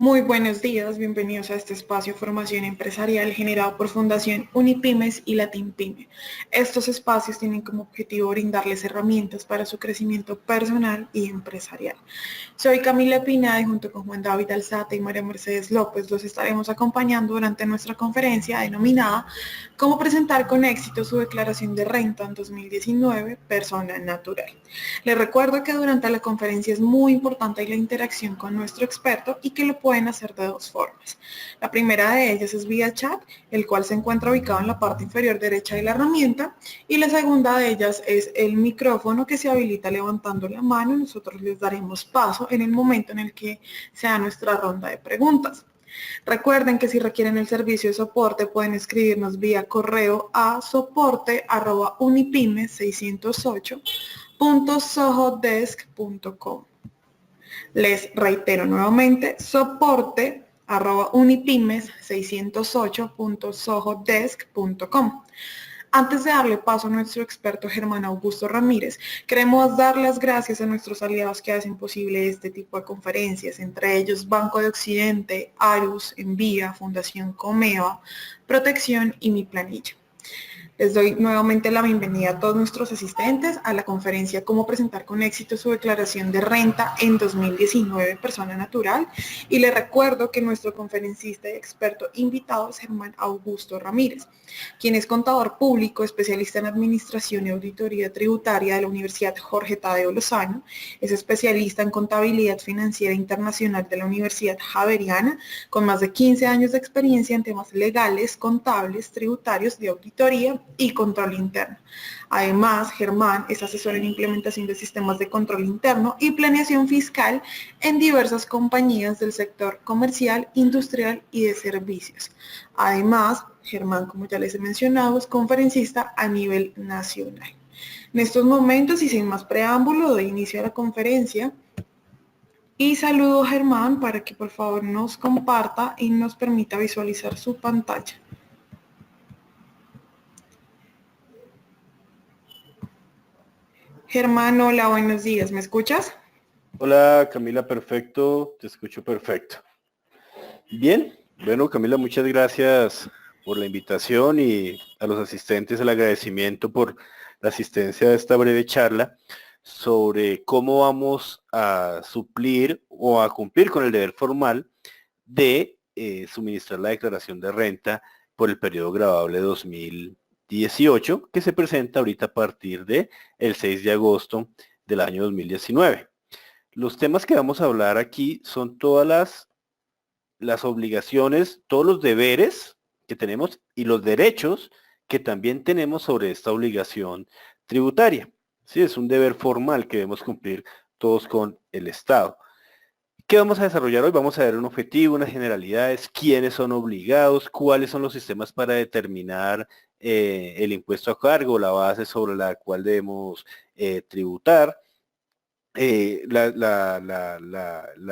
Muy buenos días, bienvenidos a este espacio de formación empresarial generado por Fundación Unipymes y Latinpyme. Estos espacios tienen como objetivo brindarles herramientas para su crecimiento personal y empresarial. Soy Camila Pinada y junto con Juan David Alzate y María Mercedes López los estaremos acompañando durante nuestra conferencia denominada Cómo presentar con éxito su declaración de renta en 2019, persona natural. Les recuerdo que durante la conferencia es muy importante la interacción con nuestro experto y que lo pueden hacer de dos formas. La primera de ellas es vía chat, el cual se encuentra ubicado en la parte inferior derecha de la herramienta, y la segunda de ellas es el micrófono que se habilita levantando la mano. Nosotros les daremos paso en el momento en el que sea nuestra ronda de preguntas. Recuerden que si requieren el servicio de soporte pueden escribirnos vía correo a soporte@unipyme608.sohodesk.com. Les reitero nuevamente, soporte@unipymes608.sohodesk.com. Antes de darle paso a nuestro experto Germán Augusto Ramírez, queremos dar las gracias a nuestros aliados que hacen posible este tipo de conferencias, entre ellos Banco de Occidente, Arus, Envía, Fundación Comeva, Protección y Mi Planilla. Les doy nuevamente la bienvenida a todos nuestros asistentes a la conferencia Cómo presentar con éxito su declaración de renta en 2019, persona natural. Y les recuerdo que nuestro conferencista y experto invitado es Germán Augusto Ramírez, quien es contador público, especialista en administración y auditoría tributaria de la Universidad Jorge Tadeo Lozano, es especialista en contabilidad financiera internacional de la Universidad Javeriana, con más de 15 años de experiencia en temas legales, contables, tributarios, de auditoría y control interno. Además, Germán es asesor en implementación de sistemas de control interno y planeación fiscal en diversas compañías del sector comercial, industrial y de servicios. Además, Germán, como ya les he mencionado, es conferencista a nivel nacional. En estos momentos y sin más preámbulo, doy inicio a la conferencia y saludo a Germán para que por favor nos comparta y nos permita visualizar su pantalla. Germán, hola, buenos días, ¿me escuchas? Hola Camila, perfecto, te escucho perfecto. Bien, bueno Camila, muchas gracias por la invitación y a los asistentes el agradecimiento por la asistencia a esta breve charla sobre cómo vamos a suplir o a cumplir con el deber formal de suministrar la declaración de renta por el periodo gravable 2018 que se presenta ahorita a partir de el 6 de agosto del año 2019. Los temas que vamos a hablar aquí son todas las obligaciones, todos los deberes que tenemos y los derechos que también tenemos sobre esta obligación tributaria. Sí, es un deber formal que debemos cumplir todos con el Estado. ¿Qué vamos a desarrollar hoy? Vamos a ver un objetivo, unas generalidades, quiénes son obligados, cuáles son los sistemas para determinar el impuesto a cargo, la base sobre la cual debemos tributar. La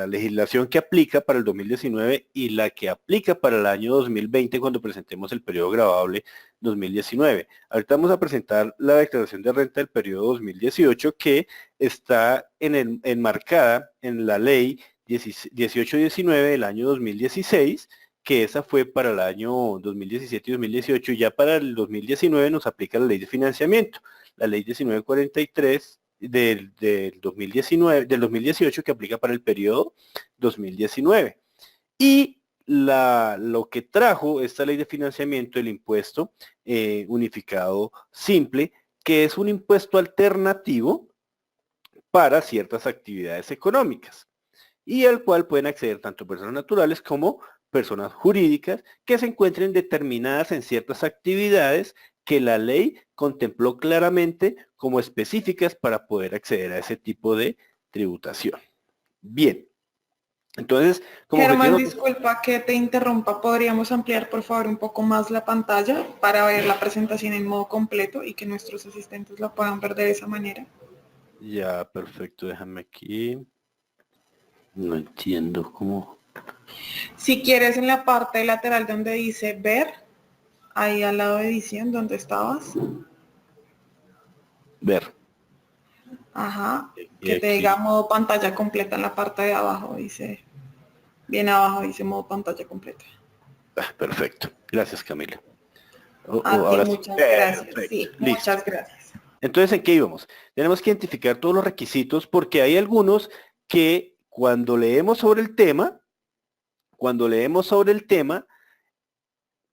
legislación que aplica para el 2019 y la que aplica para el año 2020 cuando presentemos el periodo gravable 2019. Ahorita vamos a presentar la declaración de renta del periodo 2018 que está enmarcada en la ley 1819 del año 2016, que esa fue para el año 2017 y 2018, y ya para el 2019 nos aplica la ley de financiamiento, la ley 1943 del 2019, del 2018 que aplica para el periodo 2019. Y lo que trajo esta ley de financiamiento, el impuesto unificado simple, que es un impuesto alternativo para ciertas actividades económicas y al cual pueden acceder tanto personas naturales como personas jurídicas que se encuentren determinadas en ciertas actividades que la ley contempló claramente como específicas para poder acceder a ese tipo de tributación. Bien, entonces, como Germán, objetivo... disculpa que te interrumpa. ¿Podríamos ampliar por favor un poco más la pantalla para ver la presentación en modo completo y que nuestros asistentes la puedan ver de esa manera? Ya, perfecto, déjame aquí. No entiendo cómo... Si quieres, en la parte lateral donde dice ver, ahí al lado de edición, donde estabas. Ver. Ajá, Y que te diga aquí, modo pantalla completa en la parte de abajo, dice. Bien abajo dice modo pantalla completa. Perfecto. Gracias, Camila. A ti, Ahora sí. muchas gracias. Perfecto. Sí, Listo. muchas gracias. Entonces, ¿en qué íbamos? Tenemos que identificar todos los requisitos porque hay algunos que cuando leemos sobre el tema,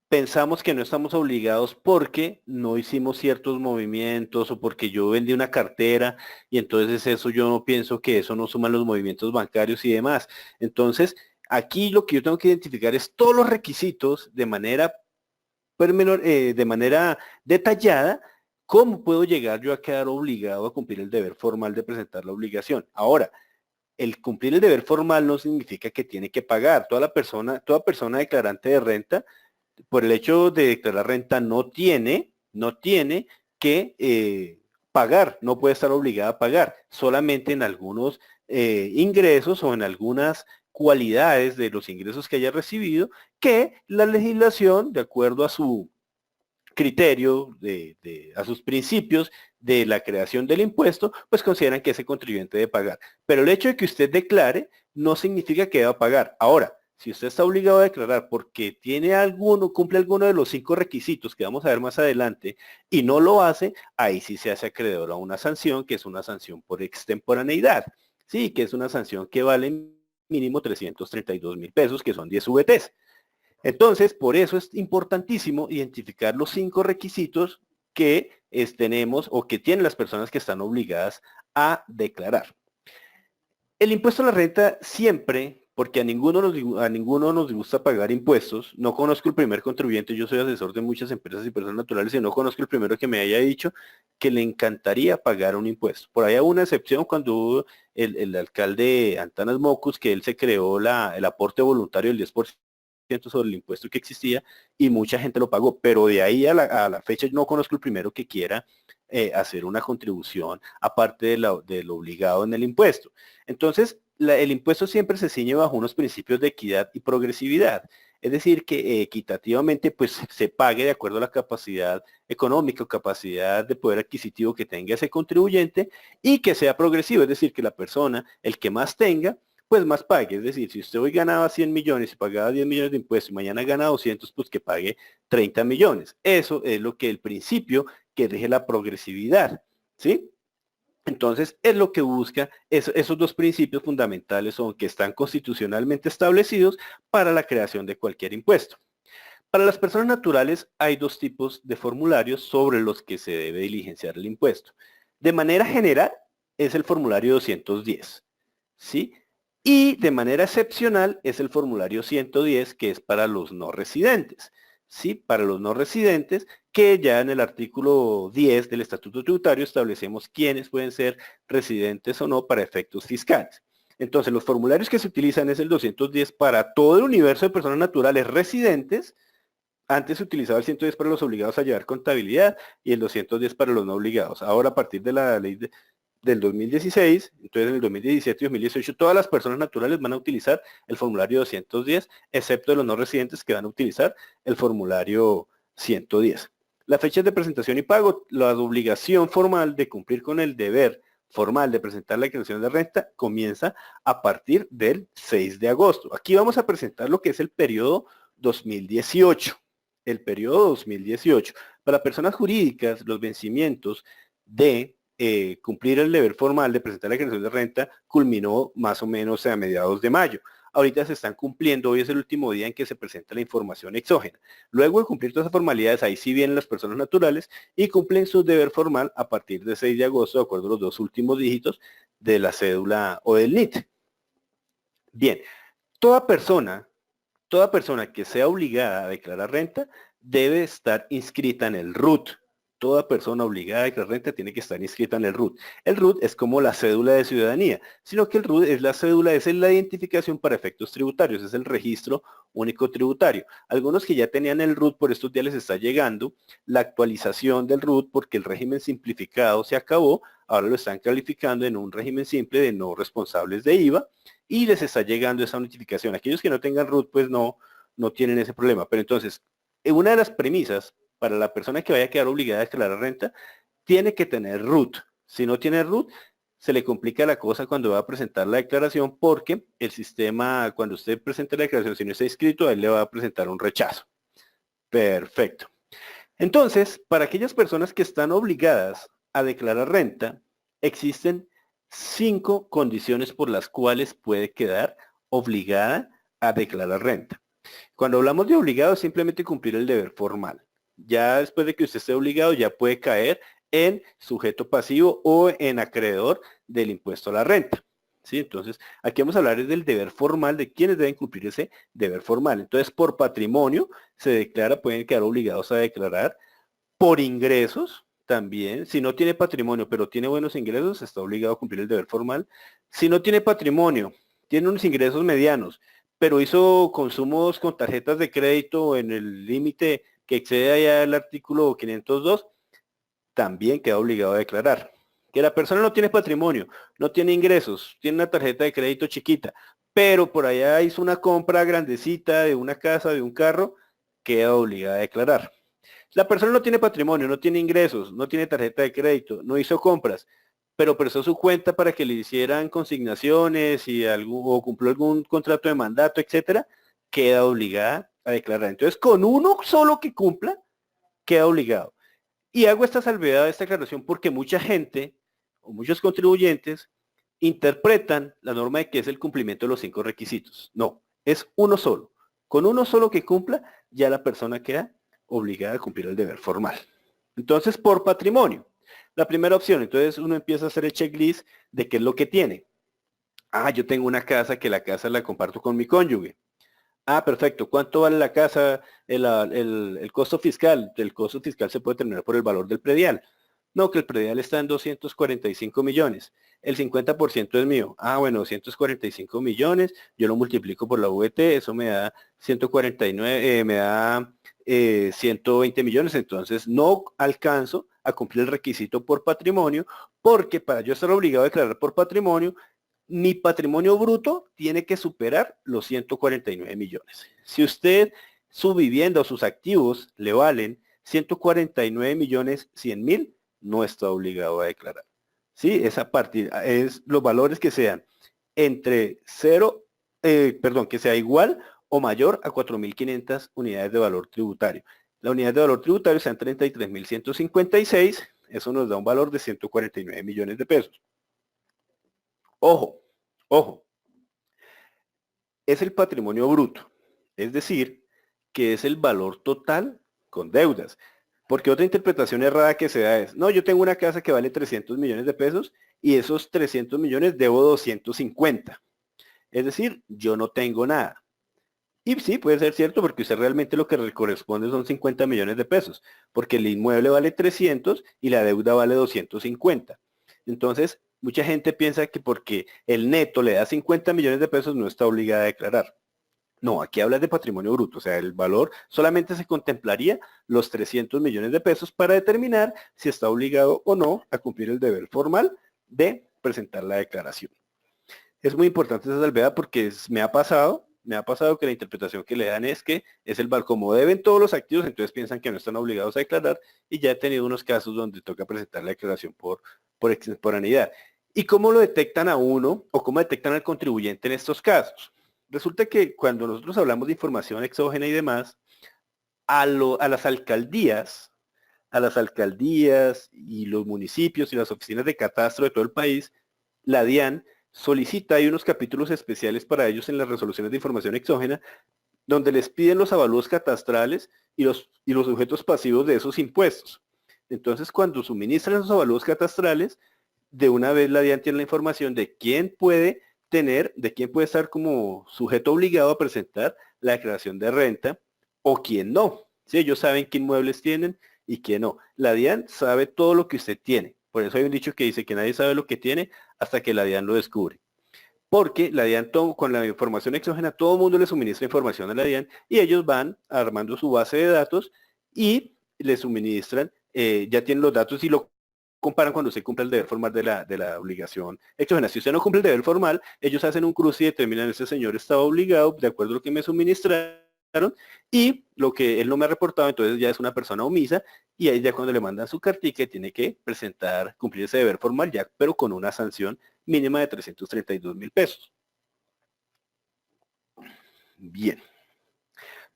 pensamos que no estamos obligados porque no hicimos ciertos movimientos o porque yo vendí una cartera y entonces eso yo no pienso que eso no suma los movimientos bancarios y demás. Entonces, aquí lo que yo tengo que identificar es todos los requisitos de manera detallada, cómo puedo llegar yo a quedar obligado a cumplir el deber formal de presentar la obligación. Ahora, el cumplir el deber formal no significa que tiene que pagar. Toda persona declarante de renta por el hecho de declarar renta no tiene que pagar, no puede estar obligada a pagar, solamente en algunos ingresos o en algunas cualidades de los ingresos que haya recibido, que la legislación, de acuerdo a su criterio, a sus principios de la creación del impuesto, pues consideran que ese contribuyente debe pagar. Pero el hecho de que usted declare no significa que deba pagar. Ahora, si usted está obligado a declarar porque cumple alguno de los 5 requisitos que vamos a ver más adelante y no lo hace, ahí sí se hace acreedor a una sanción, que es una sanción por extemporaneidad. Sí, que es una sanción que vale mínimo 332.000 pesos, que son 10 VTs. Entonces, por eso es importantísimo identificar los 5 requisitos que tenemos o que tienen las personas que están obligadas a declarar. El impuesto a la renta siempre, porque a ninguno nos gusta pagar impuestos, no conozco el primer contribuyente, yo soy asesor de muchas empresas y personas naturales y no conozco el primero que me haya dicho que le encantaría pagar un impuesto. Por ahí hay una excepción cuando hubo el alcalde Antanas Mocus, que él se creó el aporte voluntario del 10% sobre el impuesto que existía y mucha gente lo pagó, pero de ahí a la fecha no conozco el primero que quiera hacer una contribución aparte de lo obligado en el impuesto. Entonces, el impuesto siempre se ciñe bajo unos principios de equidad y progresividad. Es decir, que equitativamente pues se pague de acuerdo a la capacidad económica o capacidad de poder adquisitivo que tenga ese contribuyente y que sea progresivo, es decir, que la persona, el que más tenga, pues más pague. Es decir, si usted hoy ganaba 100 millones y pagaba 10 millones de impuestos y mañana gana 200, pues que pague 30 millones. Eso es lo que el principio que rige la progresividad, ¿sí? Entonces, es lo que busca, esos 2 principios fundamentales son que están constitucionalmente establecidos para la creación de cualquier impuesto. Para las personas naturales hay 2 tipos de formularios sobre los que se debe diligenciar el impuesto. De manera general, es el formulario 210, ¿sí? Y de manera excepcional es el formulario 110, que es para los no residentes. ¿Sí? Para los no residentes, que ya en el artículo 10 del Estatuto Tributario establecemos quiénes pueden ser residentes o no para efectos fiscales. Entonces, los formularios que se utilizan es el 210 para todo el universo de personas naturales residentes. Antes se utilizaba el 110 para los obligados a llevar contabilidad y el 210 para los no obligados. Ahora, a partir de la ley del 2016, entonces en el 2017 y 2018, todas las personas naturales van a utilizar el formulario 210, excepto los no residentes que van a utilizar el formulario 110. Las fechas de presentación y pago, la obligación formal de cumplir con el deber formal de presentar la declaración de renta comienza a partir del 6 de agosto. Aquí vamos a presentar lo que es el periodo 2018. El periodo 2018. Para personas jurídicas, los vencimientos de cumplir el deber formal de presentar la declaración de renta culminó más o menos a mediados de mayo. Ahorita se están cumpliendo, hoy es el último día en que se presenta la información exógena. Luego de cumplir todas esas formalidades, ahí sí vienen las personas naturales y cumplen su deber formal a partir del 6 de agosto, de acuerdo a los 2 últimos dígitos de la cédula o del NIT. Bien, toda persona que sea obligada a declarar renta debe estar inscrita en el RUT. Toda persona obligada a declarar renta tiene que estar inscrita en el RUT. El RUT es como la cédula de ciudadanía, sino que el RUT es la cédula, es la identificación para efectos tributarios, es el registro único tributario. Algunos que ya tenían el RUT, por estos días les está llegando la actualización del RUT porque el régimen simplificado se acabó, ahora lo están calificando en un régimen simple de no responsables de IVA y les está llegando esa notificación. Aquellos que no tengan RUT, pues no tienen ese problema. Pero entonces, una de las premisas para la persona que vaya a quedar obligada a declarar renta, tiene que tener RUT. Si no tiene RUT, se le complica la cosa cuando va a presentar la declaración porque el sistema, cuando usted presente la declaración, si no está inscrito, a él le va a presentar un rechazo. Perfecto. Entonces, para aquellas personas que están obligadas a declarar renta, existen 5 condiciones por las cuales puede quedar obligada a declarar renta. Cuando hablamos de obligado, es simplemente cumplir el deber formal. Ya después de que usted esté obligado, ya puede caer en sujeto pasivo o en acreedor del impuesto a la renta. ¿Sí? Entonces, aquí vamos a hablar del deber formal, de quienes deben cumplir ese deber formal. Entonces, por patrimonio se declara, pueden quedar obligados a declarar. Por ingresos, también, si no tiene patrimonio, pero tiene buenos ingresos, está obligado a cumplir el deber formal. Si no tiene patrimonio, tiene unos ingresos medianos, pero hizo consumos con tarjetas de crédito en el límite que excede allá el artículo 502, también queda obligado a declarar. Que la persona no tiene patrimonio, no tiene ingresos, tiene una tarjeta de crédito chiquita, pero por allá hizo una compra grandecita de una casa, de un carro, queda obligada a declarar. La persona no tiene patrimonio, no tiene ingresos, no tiene tarjeta de crédito, no hizo compras, pero prestó su cuenta para que le hicieran consignaciones y o cumplió algún contrato de mandato, etcétera, queda obligada a declarar. Entonces, con uno solo que cumpla, queda obligado. Y hago esta salvedad de esta aclaración porque mucha gente o muchos contribuyentes interpretan la norma de que es el cumplimiento de los 5 requisitos. No, es uno solo. Con uno solo que cumpla, ya la persona queda obligada a cumplir el deber formal. Entonces, por patrimonio. La primera opción, entonces uno empieza a hacer el checklist de qué es lo que tiene. Ah, yo tengo una casa que la casa la comparto con mi cónyuge. Ah, perfecto. ¿Cuánto vale la casa, el costo fiscal? El costo fiscal se puede determinar por el valor del predial. No, que el predial está en 245 millones. El 50% es mío. Ah, bueno, 245 millones. Yo lo multiplico por la VT, eso me da 149, me da 120 millones. Entonces no alcanzo a cumplir el requisito por patrimonio, porque para yo estar obligado a declarar por patrimonio, mi patrimonio bruto tiene que superar los 149 millones. Si usted, su vivienda o sus activos le valen 149 millones 100 mil, no está obligado a declarar. ¿Sí? Esa partida es los valores que sean entre que sea igual o mayor a 4.500 unidades de valor tributario. La unidad de valor tributario está en 33.156, eso nos da un valor de 149 millones de pesos. Ojo, ojo, es el patrimonio bruto, es decir, que es el valor total con deudas. Porque otra interpretación errada que se da es, no, yo tengo una casa que vale 300 millones de pesos y esos 300 millones debo 250. Es decir, yo no tengo nada. Y sí, puede ser cierto porque usted realmente lo que le corresponde son 50 millones de pesos, porque el inmueble vale 300 y la deuda vale 250. Entonces, mucha gente piensa que porque el neto le da 50 millones de pesos no está obligada a declarar. No, aquí hablas de patrimonio bruto, o sea, el valor solamente se contemplaría los 300 millones de pesos para determinar si está obligado o no a cumplir el deber formal de presentar la declaración. Es muy importante esa salvedad porque me ha pasado que la interpretación que le dan es que es el valor, como deben todos los activos, entonces piensan que no están obligados a declarar y ya he tenido unos casos donde toca presentar la declaración por extemporaneidad. ¿Y cómo lo detectan a uno o cómo detectan al contribuyente en estos casos? Resulta que cuando nosotros hablamos de información exógena y demás, a las alcaldías y los municipios y las oficinas de catastro de todo el país, la DIAN solicita, hay unos capítulos especiales para ellos en las resoluciones de información exógena, donde les piden los avalúos catastrales y los sujetos pasivos de esos impuestos. Entonces, cuando suministran esos avalúos catastrales, de una vez la DIAN tiene la información de quién puede estar como sujeto obligado a presentar la declaración de renta o quién no. ¿Sí? Ellos saben qué inmuebles tienen y quién no. La DIAN sabe todo lo que usted tiene. Por eso hay un dicho que dice que nadie sabe lo que tiene hasta que la DIAN lo descubre. Porque la DIAN, con la información exógena, todo el mundo le suministra información a la DIAN y ellos van armando su base de datos y le suministran, ya tienen los datos y lo comparan cuando se cumple el deber formal de la obligación exógena. Si usted no cumple el deber formal, ellos hacen un cruce y determinan, ese señor estaba obligado, de acuerdo a lo que me suministraron, y lo que él no me ha reportado, entonces ya es una persona omisa, y ahí ya cuando le mandan su cartica tiene que presentar, cumplir ese deber formal ya, pero con una sanción mínima de 332.000 pesos. Bien.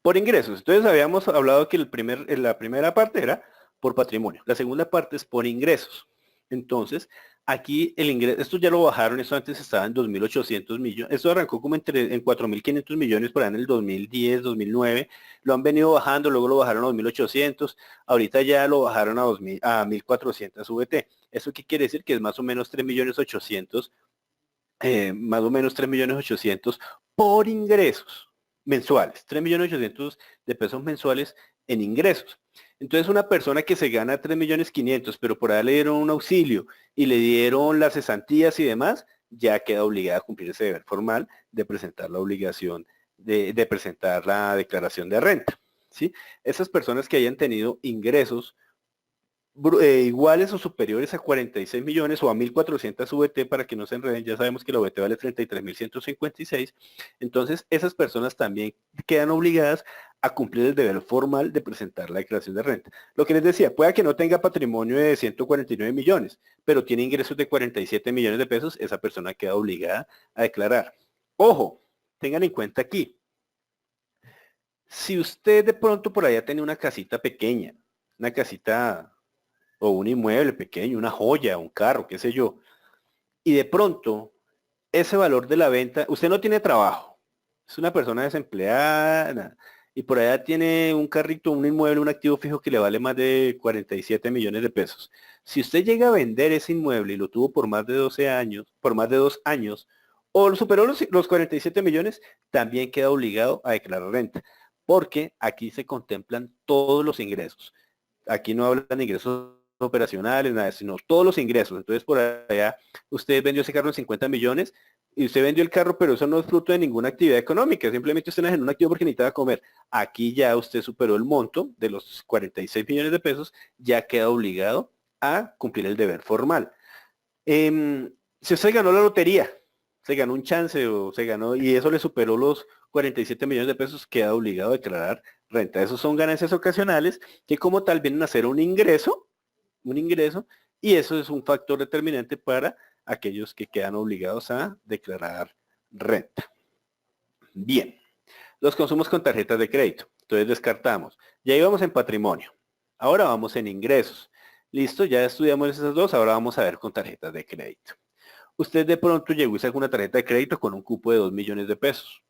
Por ingresos. Entonces habíamos hablado que la primera parte era por patrimonio. La segunda parte es por ingresos. Entonces, aquí el ingreso, esto ya lo bajaron, esto antes estaba en 2.800 millones, esto arrancó como en 4.500 millones por ahí en el 2010, 2009, lo han venido bajando, luego lo bajaron a 2.800, ahorita ya lo bajaron a 1.400 VT. ¿Eso qué quiere decir? Que es más o menos 3.800.000, más o menos 3.800.000 por ingresos mensuales, 3.800.000 de pesos mensuales en ingresos. Entonces una persona que se gana 3.500.000, pero por ahí le dieron un auxilio y le dieron las cesantías y demás, ya queda obligada a cumplir ese deber formal de presentar la obligación de presentar la declaración de renta. ¿Sí? Esas personas que hayan tenido ingresos iguales o superiores a 46 millones o a 1.400 VT, para que no se enreden, ya sabemos que la VT vale 33.156, entonces esas personas también quedan obligadas a cumplir el deber formal de presentar la declaración de renta. Lo que les decía, pueda que no tenga patrimonio de 149 millones, pero tiene ingresos de 47 millones de pesos, esa persona queda obligada a declarar. Ojo, tengan en cuenta aquí, si usted de pronto por allá tiene una casita pequeña, una casita o un inmueble pequeño, una joya, un carro, qué sé yo, y de pronto ese valor de la venta, usted no tiene trabajo, es una persona desempleada, y por allá tiene un carrito, un inmueble, un activo fijo que le vale más de 47 millones de pesos. Si usted llega a vender ese inmueble y lo tuvo por más de 12 años, por más de 2 años, o lo superó los 47 millones, también queda obligado a declarar renta, porque aquí se contemplan todos los ingresos. Aquí no hablan de ingresos operacionales, nada, sino todos los ingresos. Entonces por allá usted vendió ese carro en 50 millones y usted vendió el carro, pero eso no es fruto de ninguna actividad económica, simplemente usted en un activo porque necesitaba comer. Aquí ya usted superó el monto de los 46 millones de pesos, ya queda obligado a cumplir el deber formal. Si usted ganó la lotería, se ganó un chance o se ganó y eso le superó los 47 millones de pesos, queda obligado a declarar renta. Esos son ganancias ocasionales que como tal vienen a ser un ingreso, y eso es un factor determinante para aquellos que quedan obligados a declarar renta. Bien, los consumos con tarjetas de crédito. Entonces descartamos. Ya íbamos en patrimonio. Ahora vamos en ingresos. Listo, ya estudiamos esas dos, ahora vamos a ver con tarjetas de crédito. Usted de pronto llegó y sacó una tarjeta de crédito con un cupo de 2 millones de pesos.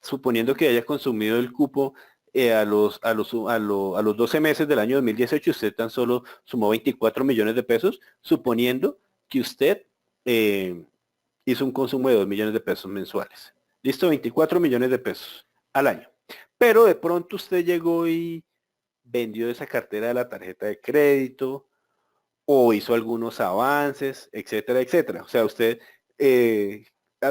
Suponiendo que haya consumido el cupo a los 12 meses del año 2018, usted tan solo sumó 24 millones de pesos, suponiendo que usted hizo un consumo de 2 millones de pesos mensuales. Listo, 24 millones de pesos al año. Pero de pronto usted llegó y vendió esa cartera de la tarjeta de crédito o hizo algunos avances, etcétera, etcétera. O sea, usted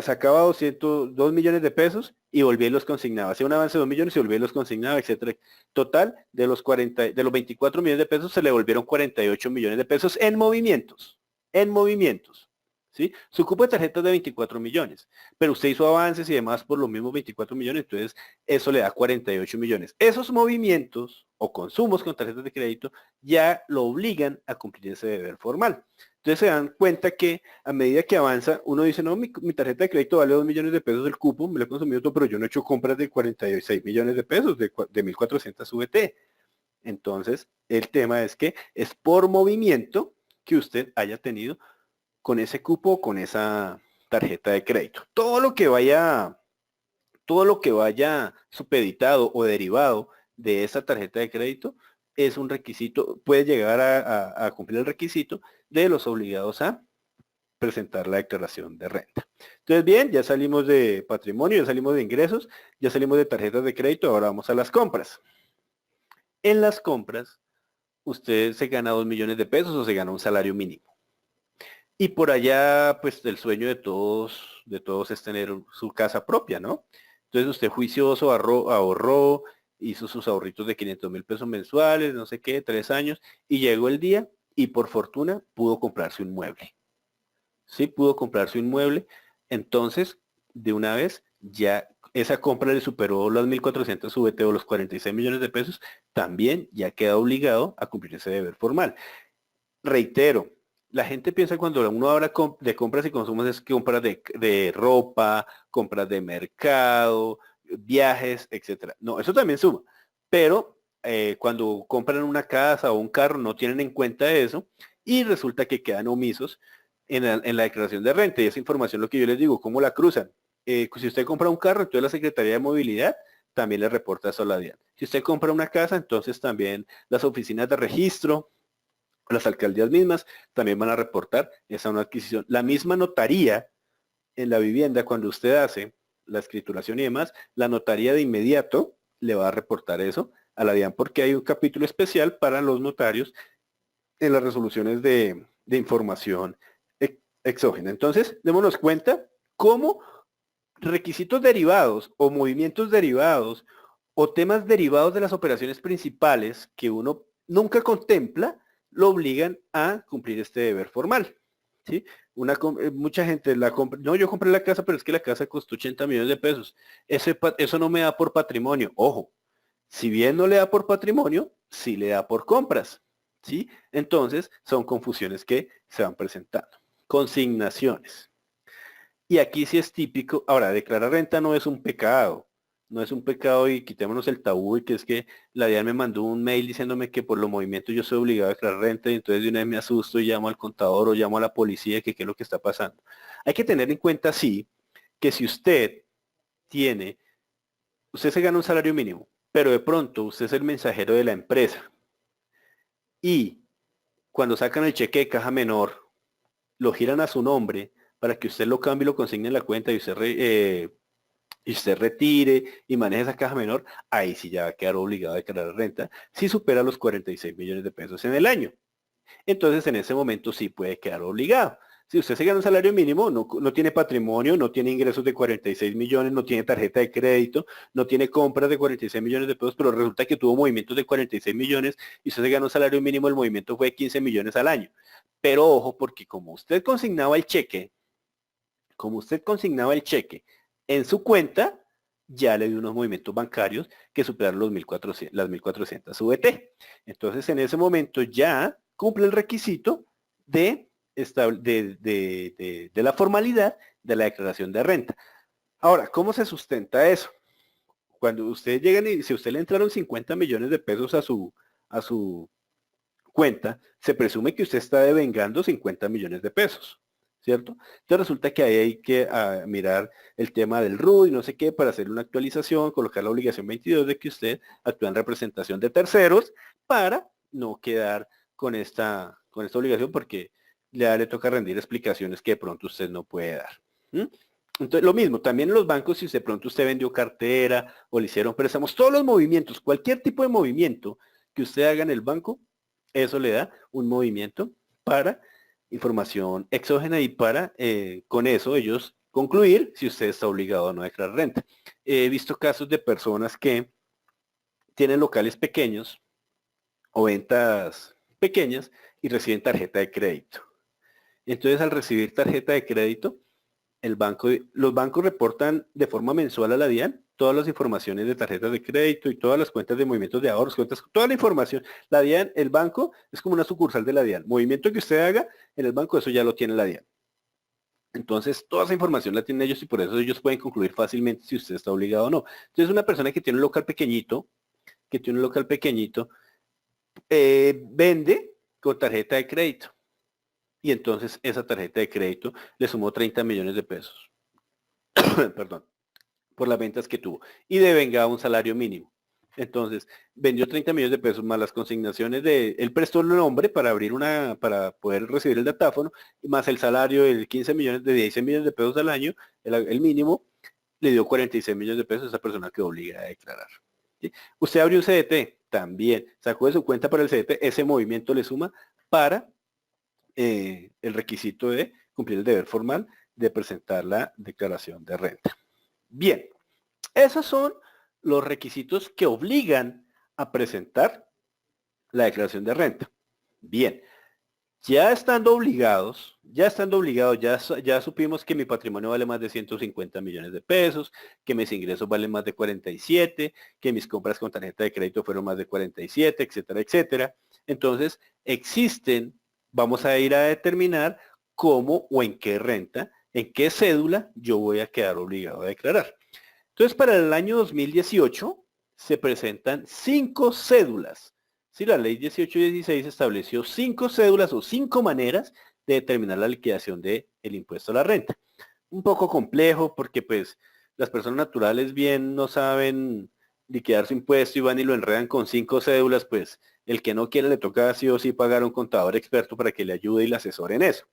sacaba 2 millones de pesos y volvía y los consignaba. Hacía un avance de 2 millones y volvía y los consignaba, etcétera. Total, de los 24 millones de pesos se le volvieron 48 millones de pesos en movimientos. En movimientos. ¿Sí? Su cupo de tarjeta es de 24 millones, pero usted hizo avances y demás por los mismos 24 millones, entonces eso le da 48 millones. Esos movimientos o consumos con tarjetas de crédito ya lo obligan a cumplir ese deber formal. Entonces se dan cuenta que a medida que avanza, uno dice, no, mi tarjeta de crédito vale 2 millones de pesos del cupo, me lo he consumido todo, pero yo no he hecho compras de 46 millones de pesos, de 1.400 VT. Entonces, el tema es que es por movimiento que usted haya tenido con ese cupo o con esa tarjeta de crédito. Todo lo que vaya supeditado o derivado de esa tarjeta de crédito es un requisito, puede llegar a cumplir el requisito de los obligados a presentar la declaración de renta. Entonces, bien, ya salimos de patrimonio, ya salimos de ingresos, ya salimos de tarjetas de crédito, ahora vamos a las compras. En las compras, usted se gana 2 millones de pesos o se gana un salario mínimo. Y por allá, pues el sueño de todos es tener su casa propia, ¿no? Entonces usted juicioso ahorró, hizo sus ahorritos de 500.000 pesos mensuales, no sé qué, 3 años, y llegó el día y por fortuna pudo comprarse un mueble. Sí, pudo comprarse un mueble. Entonces, de una vez ya esa compra le superó las 1.400 VT o los 46 millones de pesos, también ya queda obligado a cumplir ese deber formal. Reitero, la gente piensa cuando uno habla de compras y consumos es compras de ropa, compras de mercado, viajes, etcétera. No, eso también suma. Pero cuando compran una casa o un carro no tienen en cuenta eso y resulta que quedan omisos en la declaración de renta. Y esa información, lo que yo les digo, ¿cómo la cruzan? Si usted compra un carro, entonces la Secretaría de Movilidad también le reporta eso a la DIAN. Si usted compra una casa, entonces también las oficinas de registro, las alcaldías mismas también van a reportar esa nueva adquisición. La misma notaría en la vivienda, cuando usted hace la escrituración y demás, la notaría de inmediato le va a reportar eso a la DIAN porque hay un capítulo especial para los notarios en las resoluciones de información exógena. Entonces, démonos cuenta cómo requisitos derivados o movimientos derivados o temas derivados de las operaciones principales que uno nunca contempla, lo obligan a cumplir este deber formal. ¿Sí? Mucha gente la compra, no, yo compré la casa, pero es que la casa costó 80 millones de pesos. Eso no me da por patrimonio. Ojo, si bien no le da por patrimonio, sí le da por compras. ¿Sí? Entonces, son confusiones que se van presentando. Consignaciones. Y aquí sí es típico. Ahora, declarar renta no es un pecado. No es un pecado y quitémonos el tabú y que es que la DIAN me mandó un mail diciéndome que por los movimientos yo soy obligado a declarar renta y entonces de una vez me asusto y llamo al contador o llamo a la policía que qué es lo que está pasando. Hay que tener en cuenta, sí, que si usted se gana un salario mínimo, pero de pronto usted es el mensajero de la empresa y cuando sacan el cheque de caja menor, lo giran a su nombre para que usted lo cambie y lo consigne en la cuenta y usted retire y maneje esa caja menor, ahí sí ya va a quedar obligado a declarar renta si supera los 46 millones de pesos en el año. Entonces en ese momento sí puede quedar obligado. Si usted se gana un salario mínimo, no tiene patrimonio, no tiene ingresos de 46 millones, no tiene tarjeta de crédito, no tiene compras de 46 millones de pesos, pero resulta que tuvo movimientos de 46 millones y usted se gana un salario mínimo, el movimiento fue de 15 millones al año. Pero ojo, porque como usted consignaba el cheque en su cuenta, ya le dio unos movimientos bancarios que superaron las 1.400 VT. Entonces, en ese momento ya cumple el requisito de la formalidad de la declaración de renta. Ahora, ¿cómo se sustenta eso? Cuando ustedes llegan y si a usted le entraron 50 millones de pesos a su cuenta, se presume que usted está devengando 50 millones de pesos. ¿Cierto? Entonces resulta que ahí hay que mirar el tema del RUT y no sé qué para hacer una actualización, colocar la obligación 22 de que usted actúa en representación de terceros para no quedar con esta obligación porque ya le toca rendir explicaciones que de pronto usted no puede dar. ¿Mm? Entonces, lo mismo, también en los bancos, si de pronto usted vendió cartera o le hicieron préstamos, todos los movimientos, cualquier tipo de movimiento que usted haga en el banco, eso le da un movimiento para información exógena y para con eso ellos concluir si usted está obligado a no declarar renta. He visto casos de personas que tienen locales pequeños o ventas pequeñas y reciben tarjeta de crédito. Entonces al recibir tarjeta de crédito, los bancos reportan de forma mensual a la DIAN todas las informaciones de tarjetas de crédito y todas las cuentas de movimientos de ahorros, toda la información. La DIAN, el banco, es como una sucursal de la DIAN. Movimiento que usted haga en el banco, eso ya lo tiene la DIAN. Entonces, toda esa información la tienen ellos y por eso ellos pueden concluir fácilmente si usted está obligado o no. Entonces, una persona que tiene un local pequeñito, vende con tarjeta de crédito. Y entonces esa tarjeta de crédito le sumó 30 millones de pesos. Perdón, por las ventas que tuvo. Y devengaba un salario mínimo. Entonces, vendió 30 millones de pesos más las consignaciones él prestó el nombre para poder recibir el datáfono, y más el salario de 15 millones, de 16 millones de pesos al año, el mínimo, le dio 46 millones de pesos a esa persona que obliga a declarar. ¿Sí? Usted abrió un CDT, también sacó de su cuenta para el CDT, ese movimiento le suma para el requisito de cumplir el deber formal de presentar la declaración de renta. Bien, esos son los requisitos que obligan a presentar la declaración de renta. Bien, ya supimos que mi patrimonio vale más de 150 millones de pesos, que mis ingresos valen más de 47, que mis compras con tarjeta de crédito fueron más de 47, etcétera, etcétera. Entonces, vamos a ir a determinar cómo o en qué renta, en qué cédula yo voy a quedar obligado a declarar. Entonces, para el año 2018 se presentan 5 cédulas. Sí, la ley 18 y 16 estableció 5 cédulas o 5 maneras de determinar la liquidación del impuesto a la renta. Un poco complejo porque pues las personas naturales bien no saben liquidar su impuesto y van y lo enredan con 5 cédulas, pues el que no quiere le toca sí o sí pagar a un contador experto para que le ayude y le asesore en eso.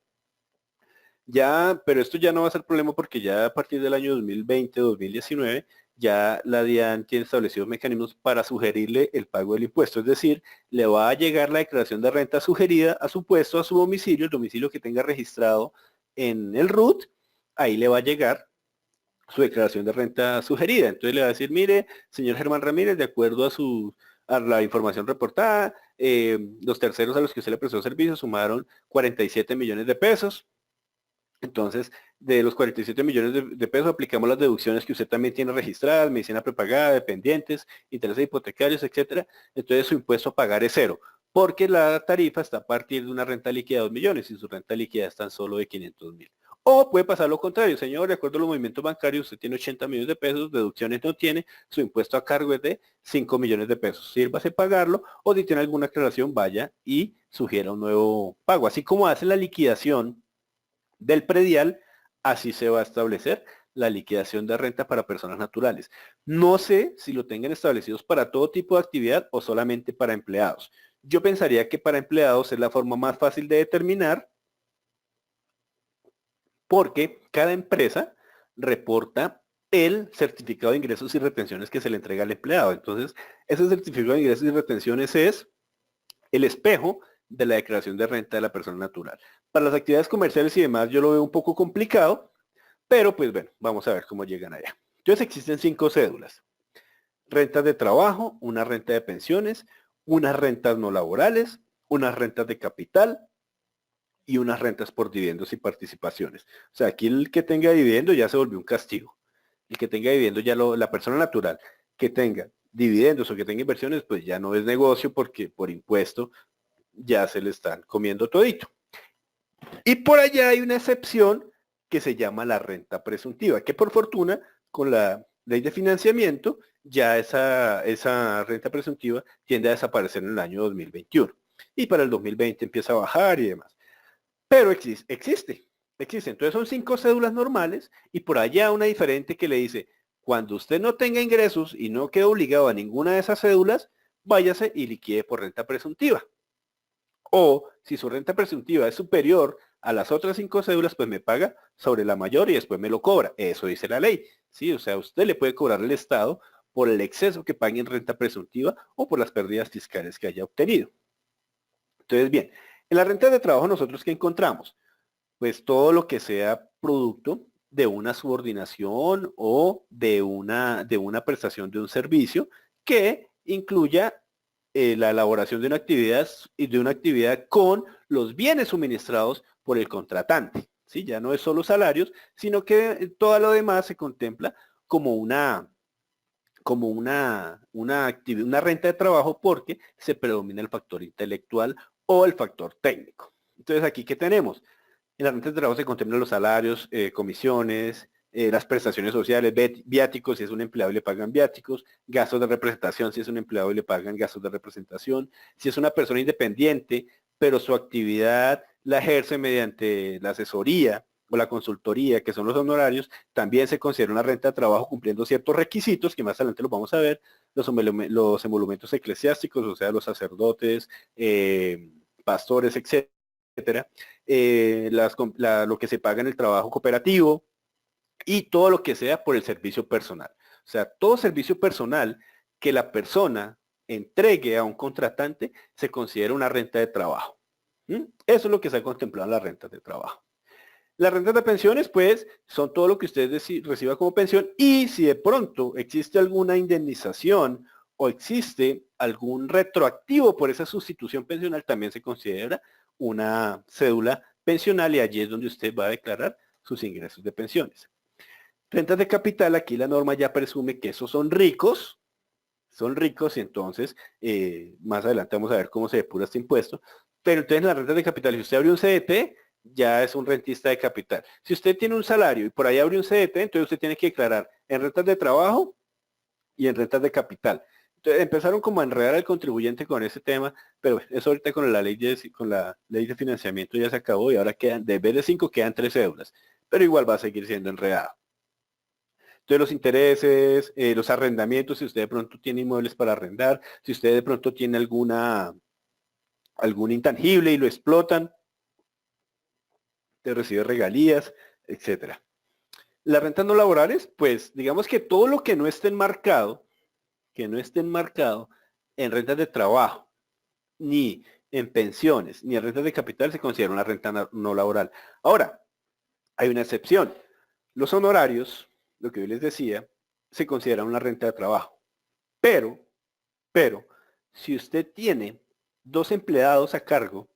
Ya, pero esto ya no va a ser problema porque ya a partir del año 2020-2019 ya la DIAN tiene establecidos mecanismos para sugerirle el pago del impuesto. Es decir, le va a llegar la declaración de renta sugerida a su puesto, a su domicilio, el domicilio que tenga registrado en el RUT, ahí le va a llegar su declaración de renta sugerida. Entonces le va a decir, mire, señor Germán Ramírez, de acuerdo a la información reportada, los terceros a los que usted le prestó servicio sumaron 47 millones de pesos. Entonces, de los 47 millones de pesos aplicamos las deducciones que usted también tiene registradas, medicina prepagada, dependientes, intereses hipotecarios, etcétera. Entonces su impuesto a pagar es cero, porque la tarifa está a partir de una renta líquida de 2 millones y su renta líquida es tan solo de 500.000. O puede pasar lo contrario, señor, de acuerdo a los movimientos bancarios, usted tiene 80 millones de pesos, deducciones no tiene, su impuesto a cargo es de 5 millones de pesos. Sírvase pagarlo o si tiene alguna aclaración, vaya y sugiera un nuevo pago. Así como hace la liquidación del predial, así se va a establecer la liquidación de renta para personas naturales. No sé si lo tengan establecidos para todo tipo de actividad o solamente para empleados. Yo pensaría que para empleados es la forma más fácil de determinar porque cada empresa reporta el certificado de ingresos y retenciones que se le entrega al empleado. Entonces, ese certificado de ingresos y retenciones es el espejo de la declaración de renta de la persona natural. Para las actividades comerciales y demás yo lo veo un poco complicado, pero pues bueno, vamos a ver cómo llegan allá. Entonces existen 5 cédulas. Rentas de trabajo, una renta de pensiones, unas rentas no laborales, unas rentas de capital y unas rentas por dividendos y participaciones. O sea, aquí el que tenga dividendo ya se volvió un castigo. El que tenga dividendo ya la persona natural que tenga dividendos o que tenga inversiones, pues ya no es negocio porque por impuesto ya se le están comiendo todito. Y por allá hay una excepción que se llama la renta presuntiva, que por fortuna con la ley de financiamiento ya esa renta presuntiva tiende a desaparecer en el año 2021. Y para el 2020 empieza a bajar y demás. Pero existe. Entonces son 5 cédulas normales y por allá una diferente que le dice, cuando usted no tenga ingresos y no quede obligado a ninguna de esas cédulas, váyase y liquide por renta presuntiva. O si su renta presuntiva es superior a las otras 5 cédulas, pues me paga sobre la mayor y después me lo cobra. Eso dice la ley. ¿Sí? O sea, usted le puede cobrar al Estado por el exceso que pague en renta presuntiva o por las pérdidas fiscales que haya obtenido. Entonces, bien, en la renta de trabajo nosotros ¿qué encontramos? Pues todo lo que sea producto de una subordinación o de una prestación de un servicio que incluya la elaboración de una actividad con los bienes suministrados por el contratante. ¿Sí? Ya no es solo salarios, sino que todo lo demás se contempla como una renta de trabajo porque se predomina el factor intelectual o el factor técnico. Entonces aquí, ¿qué tenemos? En la renta de trabajo se contemplan los salarios, comisiones, las prestaciones sociales, viáticos, si es un empleado y le pagan viáticos, gastos de representación, si es un empleado y le pagan gastos de representación, si es una persona independiente, pero su actividad la ejerce mediante la asesoría o la consultoría, que son los honorarios, también se considera una renta de trabajo cumpliendo ciertos requisitos, que más adelante los vamos a ver, los emolumentos eclesiásticos, o sea, los sacerdotes, pastores, etcétera, lo que se paga en el trabajo cooperativo y todo lo que sea por el servicio personal. O sea, todo servicio personal que la persona entregue a un contratante se considera una renta de trabajo. ¿Mm? Eso es lo que se ha contemplado en las rentas de trabajo. Las rentas de pensiones, pues, son todo lo que usted reciba como pensión y si de pronto existe alguna indemnización o existe algún retroactivo por esa sustitución pensional, también se considera una cédula pensional y allí es donde usted va a declarar sus ingresos de pensiones. Rentas de capital, aquí la norma ya presume que esos son ricos y entonces más adelante vamos a ver cómo se depura este impuesto. Pero entonces en las rentas de capital, si usted abre un CDT, ya es un rentista de capital. Si usted tiene un salario y por ahí abre un CDT, entonces usted tiene que declarar en rentas de trabajo y en rentas de capital. Entonces empezaron como a enredar al contribuyente con ese tema, pero bueno, eso ahorita con la ley de financiamiento ya se acabó y ahora quedan, de vez de 5 quedan 3 cédulas, pero igual va a seguir siendo enredado. Entonces los intereses, los arrendamientos, si usted de pronto tiene inmuebles para arrendar, si usted de pronto tiene algún intangible y lo explotan, te recibe regalías, etcétera. Las rentas no laborales, pues digamos que todo lo que no esté enmarcado, en rentas de trabajo, ni en pensiones, ni en rentas de capital se considera una renta no laboral. Ahora, hay una excepción. Los honorarios, lo que yo les decía, se considera una renta de trabajo. Pero, si usted tiene 2 empleados a cargo,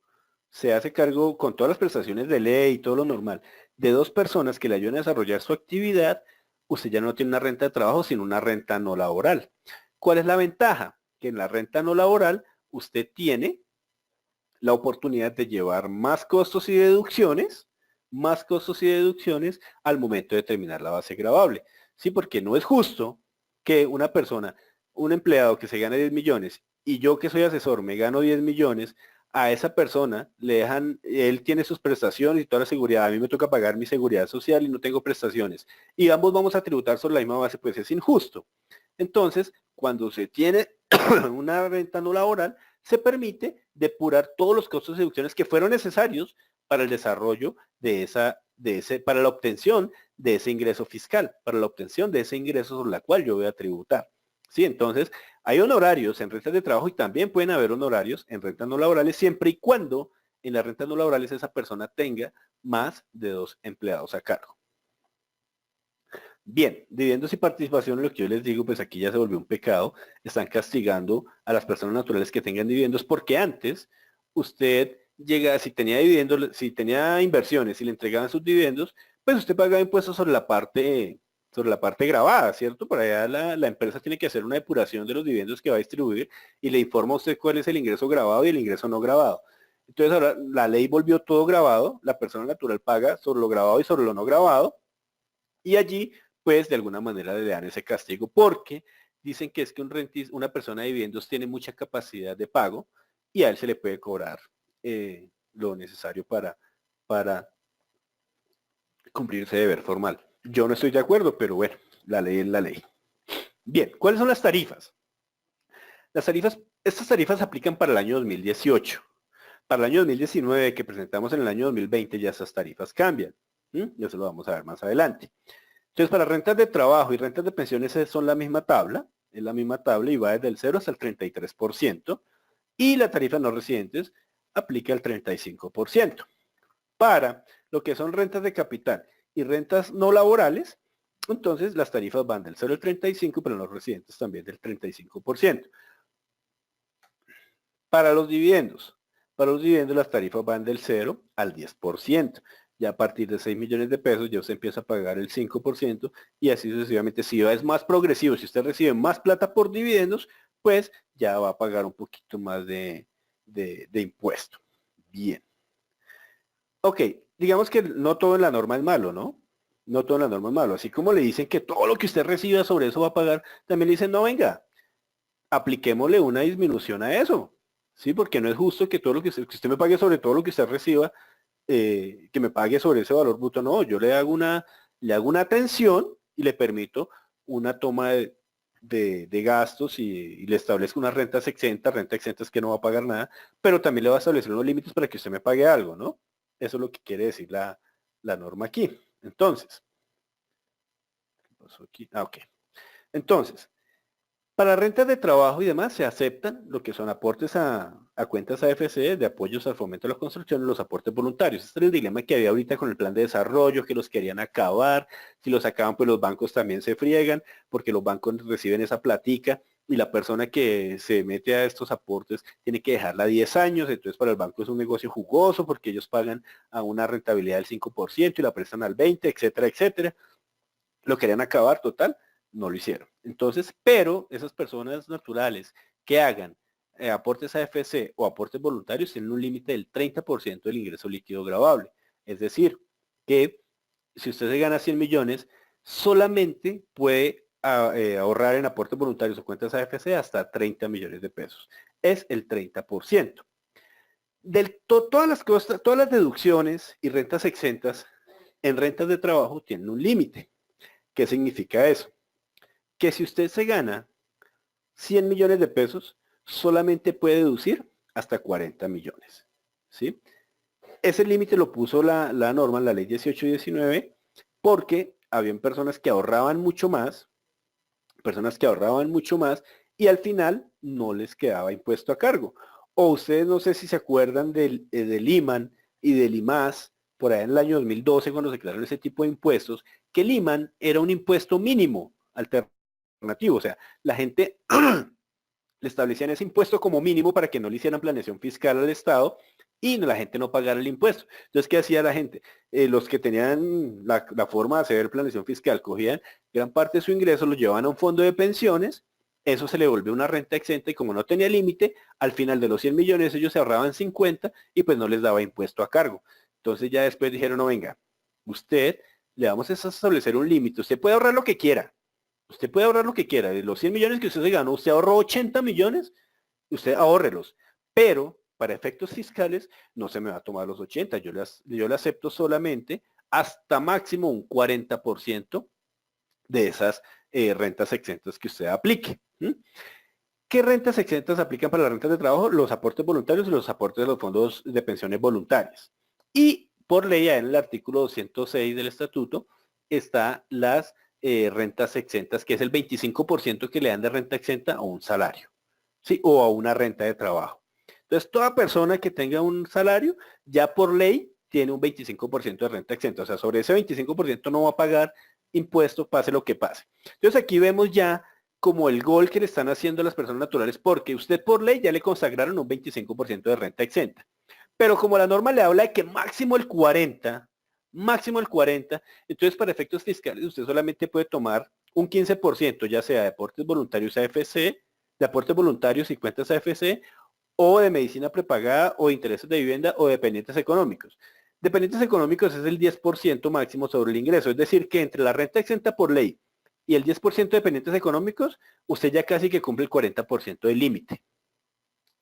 se hace cargo con todas las prestaciones de ley y todo lo normal, de 2 personas que le ayuden a desarrollar su actividad, usted ya no tiene una renta de trabajo, sino una renta no laboral. ¿Cuál es la ventaja? Que en la renta no laboral usted tiene la oportunidad de llevar más costos y deducciones al momento de determinar la base gravable. Sí, porque no es justo que una persona, un empleado que se gane 10 millones y yo que soy asesor me gano 10 millones, a esa persona le dejan, él tiene sus prestaciones y toda la seguridad, a mí me toca pagar mi seguridad social y no tengo prestaciones. Y ambos vamos a tributar sobre la misma base, pues es injusto. Entonces, cuando se tiene una renta no laboral, se permite depurar todos los costos de deducciones que fueron necesarios para el desarrollo para la obtención de ese ingreso fiscal, para la obtención de ese ingreso sobre la cual yo voy a tributar. Sí, entonces hay honorarios en rentas de trabajo y también pueden haber honorarios en rentas no laborales siempre y cuando en las rentas no laborales esa persona tenga más de 2 empleados a cargo. Bien, dividendos y participación, lo que yo les digo, pues aquí ya se volvió un pecado. Están castigando a las personas naturales que tengan dividendos porque antes usted llega, si tenía dividendos, si tenía inversiones y le entregaban sus dividendos, pues usted pagaba impuestos sobre la parte grabada, ¿cierto? Por allá la empresa tiene que hacer una depuración de los dividendos que va a distribuir y le informa a usted cuál es el ingreso grabado y el ingreso no grabado. Entonces ahora la ley volvió todo grabado, la persona natural paga sobre lo grabado y sobre lo no grabado, y allí pues de alguna manera le dan ese castigo porque dicen que es que una persona de dividendos tiene mucha capacidad de pago y a él se le puede cobrar lo necesario para cumplir ese deber formal. Yo no estoy de acuerdo, pero bueno, la ley es la ley. Bien, ¿cuáles son las tarifas? Estas tarifas aplican para el año 2018. Para el año 2019 que presentamos en el año 2020 ya esas tarifas cambian. Ya se lo vamos a ver más adelante. Entonces, para rentas de trabajo y rentas de pensiones son la misma tabla, es la misma tabla y va desde el 0 hasta el 33%. Y la tarifa no residentes aplica el 35%. Para lo que son rentas de capital y rentas no laborales, entonces las tarifas van del 0 al 35%, pero los residentes también del 35%. Para los dividendos las tarifas van del 0 al 10%. Ya a partir de 6 millones de pesos ya usted empieza a pagar el 5% y así sucesivamente. Si es más progresivo, si usted recibe más plata por dividendos, pues ya va a pagar un poquito más de impuesto. Bien. Ok, digamos que no todo en la norma es malo, ¿no? No todo en la norma es malo. Así como le dicen que todo lo que usted reciba sobre eso va a pagar, también le dicen, no, venga, apliquémosle una disminución a eso. Sí, porque no es justo que todo lo que usted me pague sobre todo lo que usted reciba, que me pague sobre ese valor bruto. No, yo le hago una atención y le permito una toma de gastos y le establezco unas rentas exentas, renta exenta es que no va a pagar nada, pero también le va a establecer unos límites para que usted me pague algo, ¿no? Eso es lo que quiere decir la norma aquí. Entonces, ¿qué pasó aquí? Ok. Entonces, para rentas de trabajo y demás se aceptan lo que son aportes a cuentas AFC de apoyos al fomento de la construcción, los aportes voluntarios. Este es el dilema que había ahorita con el plan de desarrollo, que los querían acabar. Si los acaban, pues los bancos también se friegan, porque los bancos reciben esa platica y la persona que se mete a estos aportes tiene que dejarla 10 años, entonces para el banco es un negocio jugoso porque ellos pagan a una rentabilidad del 5% y la prestan al 20%, etcétera, etcétera. Lo querían acabar, total, no lo hicieron. Entonces, pero esas personas naturales que hagan aportes a AFC o aportes voluntarios tienen un límite del 30% del ingreso líquido gravable. Es decir, que si usted se gana 100 millones, solamente puede ahorrar en aportes voluntarios o cuentas AFC hasta 30 millones de pesos. Es el 30%. Todas las cosas, todas las deducciones y rentas exentas en rentas de trabajo tienen un límite. ¿Qué significa eso? Que si usted se gana 100 millones de pesos, solamente puede deducir hasta 40 millones. ¿Sí? Ese límite lo puso la norma, la ley 18 y 19, porque habían personas que ahorraban mucho más, y al final no les quedaba impuesto a cargo. O ustedes no sé si se acuerdan del IMAN y del IMAS, por allá en el año 2012, cuando se crearon ese tipo de impuestos, que el IMAN era un impuesto mínimo alternativo. O sea, la gente le establecían ese impuesto como mínimo para que no le hicieran planeación fiscal al Estado y la gente no pagara el impuesto. Entonces, ¿qué hacía la gente? Los que tenían la forma de hacer planeación fiscal, cogían gran parte de su ingreso, lo llevaban a un fondo de pensiones, eso se le volvió una renta exenta y como no tenía límite, al final de los 100 millones ellos se ahorraban 50 y pues no les daba impuesto a cargo. Entonces ya después dijeron, no venga, usted le vamos a establecer un límite, usted puede ahorrar lo que quiera, usted puede ahorrar lo que quiera, de los 100 millones que usted se ganó, usted ahorró 80 millones, usted ahórrelos, pero para efectos fiscales no se me va a tomar los 80, yo le acepto solamente hasta máximo un 40% de esas rentas exentas que usted aplique. ¿Qué rentas exentas aplican para las rentas de trabajo? Los aportes voluntarios y los aportes de los fondos de pensiones voluntarias. Y por ley, en el artículo 206 del estatuto, está las rentas exentas, que es el 25% que le dan de renta exenta a un salario, ¿sí? O a una renta de trabajo. Entonces, toda persona que tenga un salario, ya por ley, tiene un 25% de renta exenta. O sea, sobre ese 25% no va a pagar impuestos, pase lo que pase. Entonces, aquí vemos ya como el gol que le están haciendo a las personas naturales, porque usted por ley ya le consagraron un 25% de renta exenta. Pero como la norma le habla de que máximo el 40, entonces para efectos fiscales usted solamente puede tomar un 15%, ya sea de aportes voluntarios AFC, de aportes voluntarios y cuentas AFC, o de medicina prepagada, o de intereses de vivienda, o dependientes económicos. Dependientes económicos es el 10% máximo sobre el ingreso, es decir, que entre la renta exenta por ley y el 10% de dependientes económicos, usted ya casi que cumple el 40% del límite.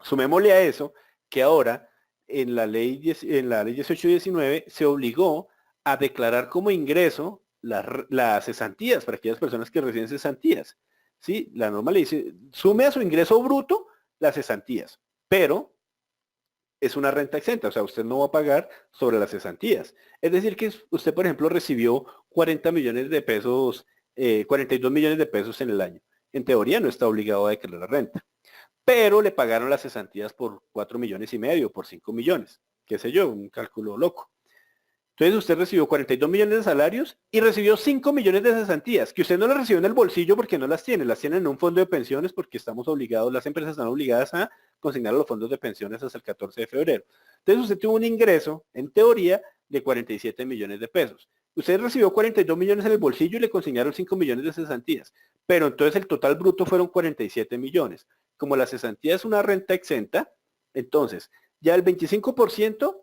Sumémosle a eso que ahora en la ley 18 y 19 se obligó a declarar como ingreso las cesantías para aquellas personas que reciben cesantías. ¿Sí? La norma le dice, sume a su ingreso bruto las cesantías, pero es una renta exenta, o sea, usted no va a pagar sobre las cesantías. Es decir, que usted, por ejemplo, recibió 40 millones de pesos, 42 millones de pesos en el año. En teoría no está obligado a declarar renta, pero le pagaron las cesantías por 4 millones y medio, por 5 millones, qué sé yo, un cálculo loco. Entonces usted recibió 42 millones de salarios y recibió 5 millones de cesantías, que usted no las recibió en el bolsillo porque no las tiene en un fondo de pensiones porque estamos obligados, las empresas están obligadas a consignar a los fondos de pensiones hasta el 14 de febrero. Entonces usted tuvo un ingreso, en teoría, de 47 millones de pesos. Usted recibió 42 millones en el bolsillo y le consignaron 5 millones de cesantías, pero entonces el total bruto fueron 47 millones. Como la cesantía es una renta exenta, entonces ya el 25%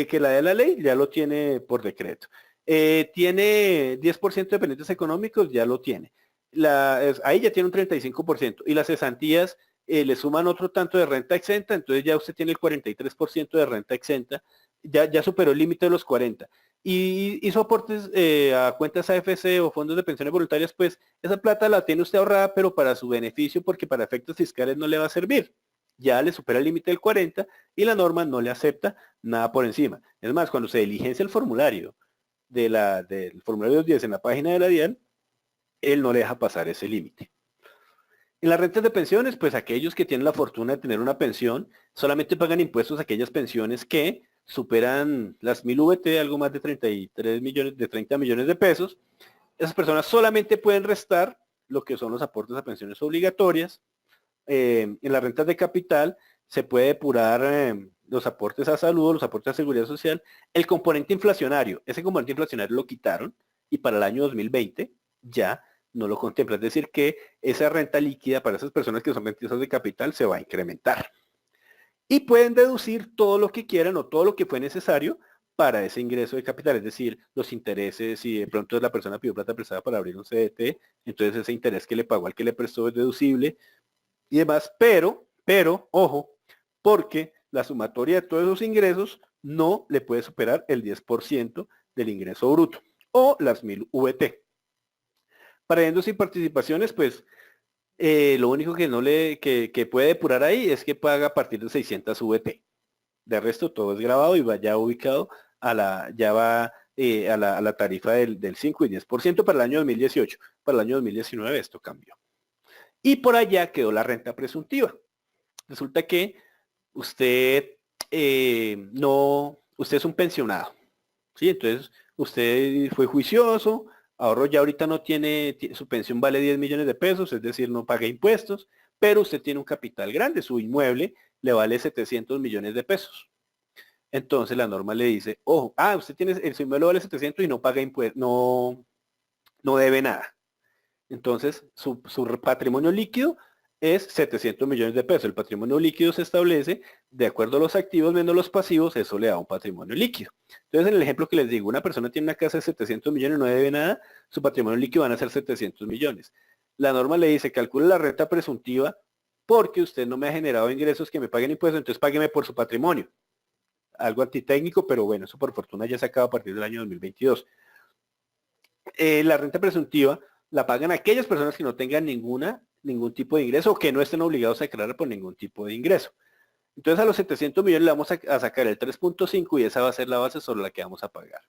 que la de la ley ya lo tiene por decreto. Tiene 10% de dependientes económicos, ya lo tiene. Ahí ya tiene un 35%. Y las cesantías le suman otro tanto de renta exenta, entonces ya usted tiene el 43% de renta exenta, ya superó el límite de los 40. Y hizo aportes a cuentas AFC o fondos de pensiones voluntarias, pues esa plata la tiene usted ahorrada, pero para su beneficio, porque para efectos fiscales no le va a servir. Ya le supera el límite del 40 y la norma no le acepta nada por encima. Es más, cuando se diligencia el formulario del formulario 10 en la página de la DIAN, él no le deja pasar ese límite. En las rentas de pensiones, pues aquellos que tienen la fortuna de tener una pensión, solamente pagan impuestos a aquellas pensiones que superan las 1000 VT, algo más de 33 millones, de 30 millones de pesos. Esas personas solamente pueden restar lo que son los aportes a pensiones obligatorias, en las rentas de capital se puede depurar los aportes a salud, los aportes a seguridad social, el componente inflacionario. Ese componente inflacionario lo quitaron y para el año 2020 ya no lo contempla. Es decir, que esa renta líquida para esas personas que son rentistas de capital se va a incrementar. Y pueden deducir todo lo que quieran o todo lo que fue necesario para ese ingreso de capital, es decir, los intereses, si de pronto la persona pidió plata prestada para abrir un CDT, entonces ese interés que le pagó al que le prestó es deducible y demás, pero, ojo, porque la sumatoria de todos esos ingresos no le puede superar el 10% del ingreso bruto o las 1000 VT. Para dividendos y participaciones, pues lo único que no le que puede depurar ahí es que paga a partir de 600 VT. De resto todo es grabado y va ya ubicado a la tarifa del 5 y 10% para el año 2018. Para el año 2019 esto cambió. Y por allá quedó la renta presuntiva. Resulta que usted usted es un pensionado. ¿Sí? Entonces usted fue juicioso, ahorro ya ahorita no tiene, su pensión vale 10 millones de pesos, es decir, no paga impuestos, pero usted tiene un capital grande, su inmueble le vale 700 millones de pesos. Entonces la norma le dice, ojo, usted tiene, su inmueble vale 700 y no paga impuestos, no debe nada. Entonces su patrimonio líquido es 700 millones de pesos. El patrimonio líquido se establece de acuerdo a los activos menos los pasivos, eso le da un patrimonio líquido. Entonces en el ejemplo que les digo, una persona tiene una casa de 700 millones y no debe nada, su patrimonio líquido van a ser 700 millones. La norma le dice, calcule la renta presuntiva porque usted no me ha generado ingresos que me paguen impuestos, entonces págueme por su patrimonio. Algo antitécnico, pero bueno, eso por fortuna ya se acaba a partir del año 2022. La renta presuntiva la pagan aquellas personas que no tengan ningún tipo de ingreso o que no estén obligados a declarar por ningún tipo de ingreso. Entonces a los 700 millones le vamos a sacar el 3.5 y esa va a ser la base sobre la que vamos a pagar.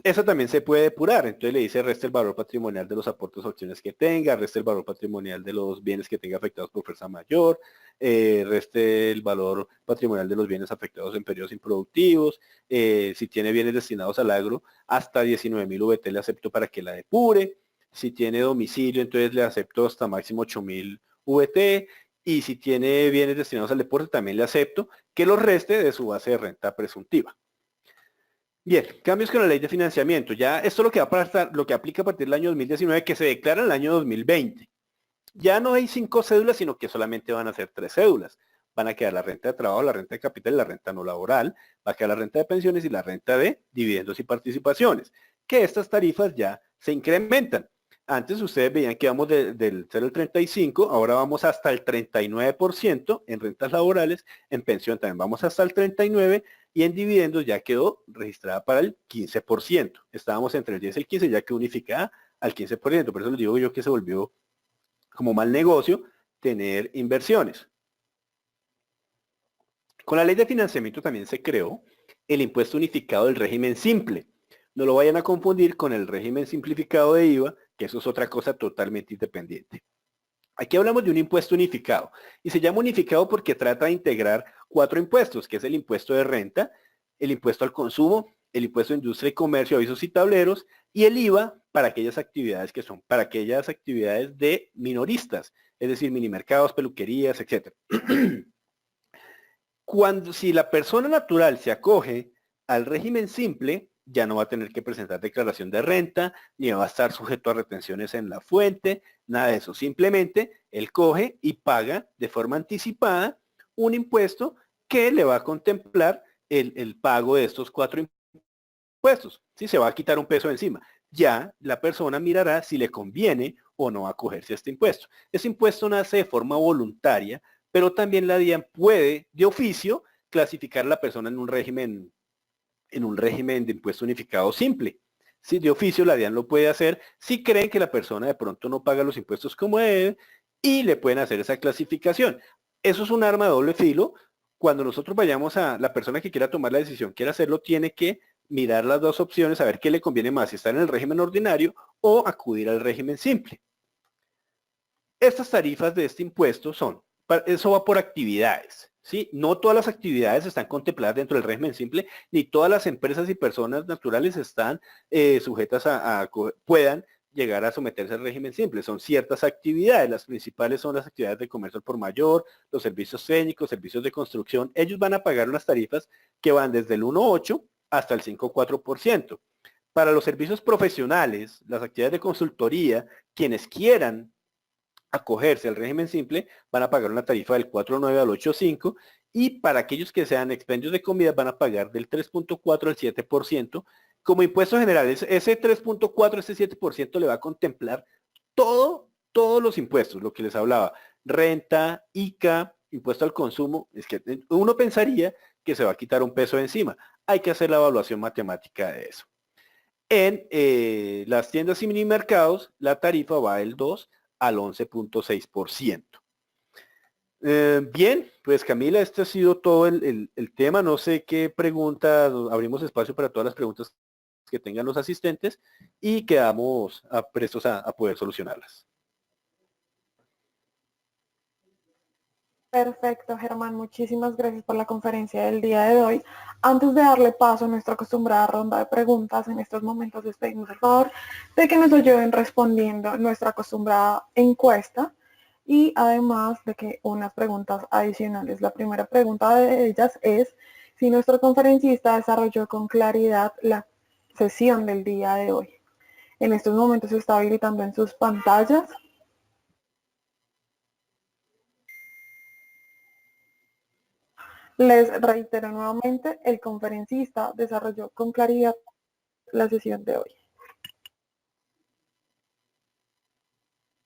Esa también se puede depurar, entonces le dice resta el valor patrimonial de los aportes o opciones que tenga, resta el valor patrimonial de los bienes que tenga afectados por fuerza mayor, reste el valor patrimonial de los bienes afectados en periodos improductivos, si tiene bienes destinados al agro, hasta 19.000 VT le acepto para que la depure, si tiene domicilio, entonces le acepto hasta máximo 8.000 VT, y si tiene bienes destinados al deporte, también le acepto que los reste de su base de renta presuntiva. Bien, cambios con la ley de financiamiento. Ya esto es lo que va a pasar, lo que aplica a partir del año 2019, que se declara en el año 2020. Ya no hay 5 cédulas, sino que solamente van a ser 3 cédulas. Van a quedar la renta de trabajo, la renta de capital y la renta no laboral. Va a quedar la renta de pensiones y la renta de dividendos y participaciones. Que estas tarifas ya se incrementan. Antes ustedes veían que íbamos del 0 al 35, ahora vamos hasta el 39% en rentas laborales, en pensión también vamos hasta el 39% y en dividendos ya quedó registrada para el 15%. Estábamos entre el 10 y el 15, ya quedó unificada al 15%. Por eso les digo yo que se volvió como mal negocio tener inversiones. Con la ley de financiamiento también se creó el impuesto unificado del régimen simple. No lo vayan a confundir con el régimen simplificado de IVA, que eso es otra cosa totalmente independiente. Aquí hablamos de un impuesto unificado y se llama unificado porque trata de integrar 4 impuestos, que es el impuesto de renta, el impuesto al consumo, el impuesto de industria y comercio, avisos y tableros y el IVA para aquellas actividades que son para aquellas actividades de minoristas, es decir, minimercados, peluquerías, etc. Si la persona natural se acoge al régimen simple, ya no va a tener que presentar declaración de renta, ni va a estar sujeto a retenciones en la fuente, nada de eso. Simplemente él coge y paga de forma anticipada un impuesto que le va a contemplar el pago de estos 4 impuestos. Si se va a quitar un peso encima. Ya la persona mirará si le conviene o no acogerse a este impuesto. Este impuesto nace de forma voluntaria, pero también la DIAN puede, de oficio, clasificar a la persona en un régimen de impuesto unificado simple. Si de oficio la DIAN lo puede hacer si creen que la persona de pronto no paga los impuestos como debe y le pueden hacer esa clasificación. Eso es un arma de doble filo. Cuando nosotros vayamos a la persona que quiera tomar la decisión, quiera hacerlo, tiene que mirar las dos opciones, a ver qué le conviene más, si estar en el régimen ordinario o acudir al régimen simple. Estas tarifas de este impuesto eso va por actividades. ¿Sí? No todas las actividades están contempladas dentro del régimen simple, ni todas las empresas y personas naturales están sujetas puedan llegar a someterse al régimen simple. Son ciertas actividades, las principales son las actividades de comercio al por mayor, los servicios técnicos, servicios de construcción. Ellos van a pagar unas tarifas que van desde el 1,8 hasta el 5,4%. Para los servicios profesionales, las actividades de consultoría, quienes quieran acogerse al régimen simple van a pagar una tarifa del 4,9 al 8,5 y para aquellos que sean expendios de comida van a pagar del 3,4 al 7%. Como impuestos generales, ese 3,4, ese 7% le va a contemplar todos los impuestos, lo que les hablaba, renta, ICA, impuesto al consumo. Es que uno pensaría que se va a quitar un peso de encima. Hay que hacer la evaluación matemática de eso. En las tiendas y mini mercados, la tarifa va del 2 al 11,6%. Bien, pues Camila, este ha sido todo el tema. No sé qué preguntas, abrimos espacio para todas las preguntas que tengan los asistentes y quedamos prestos a poder solucionarlas. Perfecto, Germán. Muchísimas gracias por la conferencia del día de hoy. Antes de darle paso a nuestra acostumbrada ronda de preguntas, en estos momentos les pedimos el favor de que nos ayuden respondiendo nuestra acostumbrada encuesta y además de que unas preguntas adicionales. La primera pregunta de ellas es si nuestro conferencista desarrolló con claridad la sesión del día de hoy. En estos momentos se está habilitando en sus pantallas. Les reitero nuevamente, el conferencista desarrolló con claridad la sesión de hoy.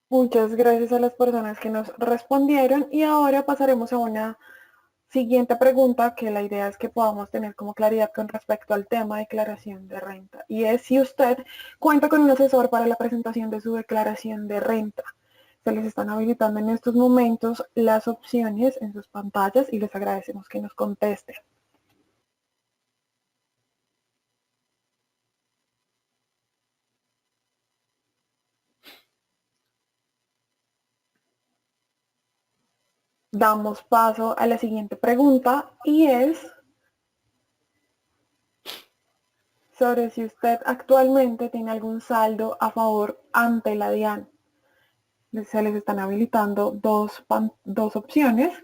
Muchas gracias a las personas que nos respondieron y ahora pasaremos a una siguiente pregunta que la idea es que podamos tener como claridad con respecto al tema de declaración de renta. Y es si usted cuenta con un asesor para la presentación de su declaración de renta. Se les están habilitando en estos momentos las opciones en sus pantallas y les agradecemos que nos contesten. Damos paso a la siguiente pregunta y es sobre si usted actualmente tiene algún saldo a favor ante la DIAN. Se les están habilitando dos opciones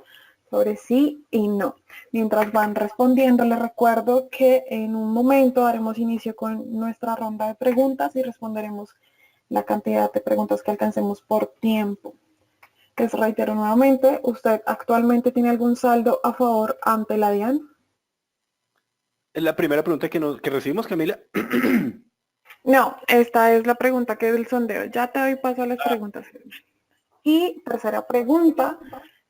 sobre sí y no. Mientras van respondiendo, les recuerdo que en un momento daremos inicio con nuestra ronda de preguntas y responderemos la cantidad de preguntas que alcancemos por tiempo. Les reitero nuevamente, ¿usted actualmente tiene algún saldo a favor ante la DIAN? La primera pregunta que recibimos, Camila. No, esta es la pregunta que es del sondeo. Ya te doy paso a las preguntas. Y tercera pregunta,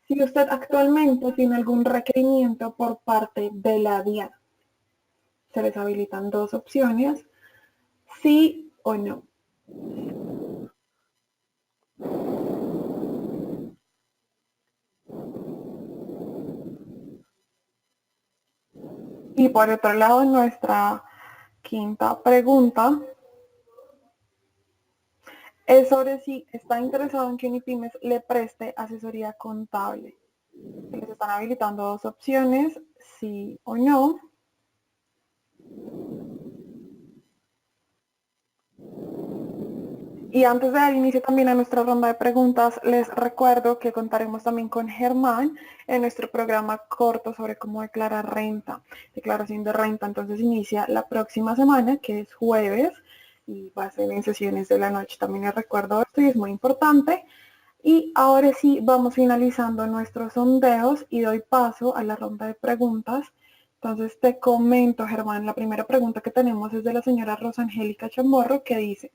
si usted actualmente tiene algún requerimiento por parte de la DIAN. Se les habilitan dos opciones, sí o no. Y por otro lado, nuestra quinta pregunta es sobre si está interesado en que Unipymes le preste asesoría contable. Se les están habilitando dos opciones, sí o no. Y antes de dar inicio también a nuestra ronda de preguntas, les recuerdo que contaremos también con Germán en nuestro programa corto sobre cómo declarar renta, declaración de renta. Entonces inicia la próxima semana, que es jueves, y va a ser en sesiones de la noche. También les recuerdo esto y es muy importante. Y ahora sí, vamos finalizando nuestros sondeos y doy paso a la ronda de preguntas. Entonces te comento, Germán, la primera pregunta que tenemos es de la señora Rosangélica Chamorro, que dice: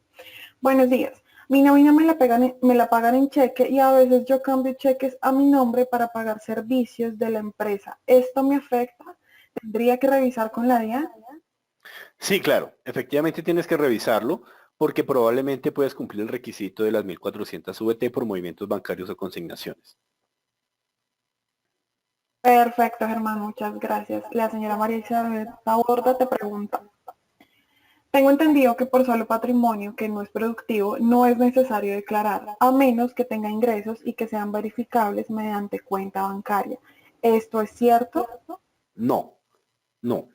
buenos días, mi nómina me la pagan en cheque y a veces yo cambio cheques a mi nombre para pagar servicios de la empresa. ¿Esto me afecta? ¿Tendría que revisar con la DIAN? Sí, claro, efectivamente tienes que revisarlo porque probablemente puedes cumplir el requisito de las 1.400 VT por movimientos bancarios o consignaciones. Perfecto, Germán, muchas gracias. La señora María Isabel Taborda te pregunta: tengo entendido que por solo patrimonio que no es productivo no es necesario declarar, a menos que tenga ingresos y que sean verificables mediante cuenta bancaria. ¿Esto es cierto? No, no.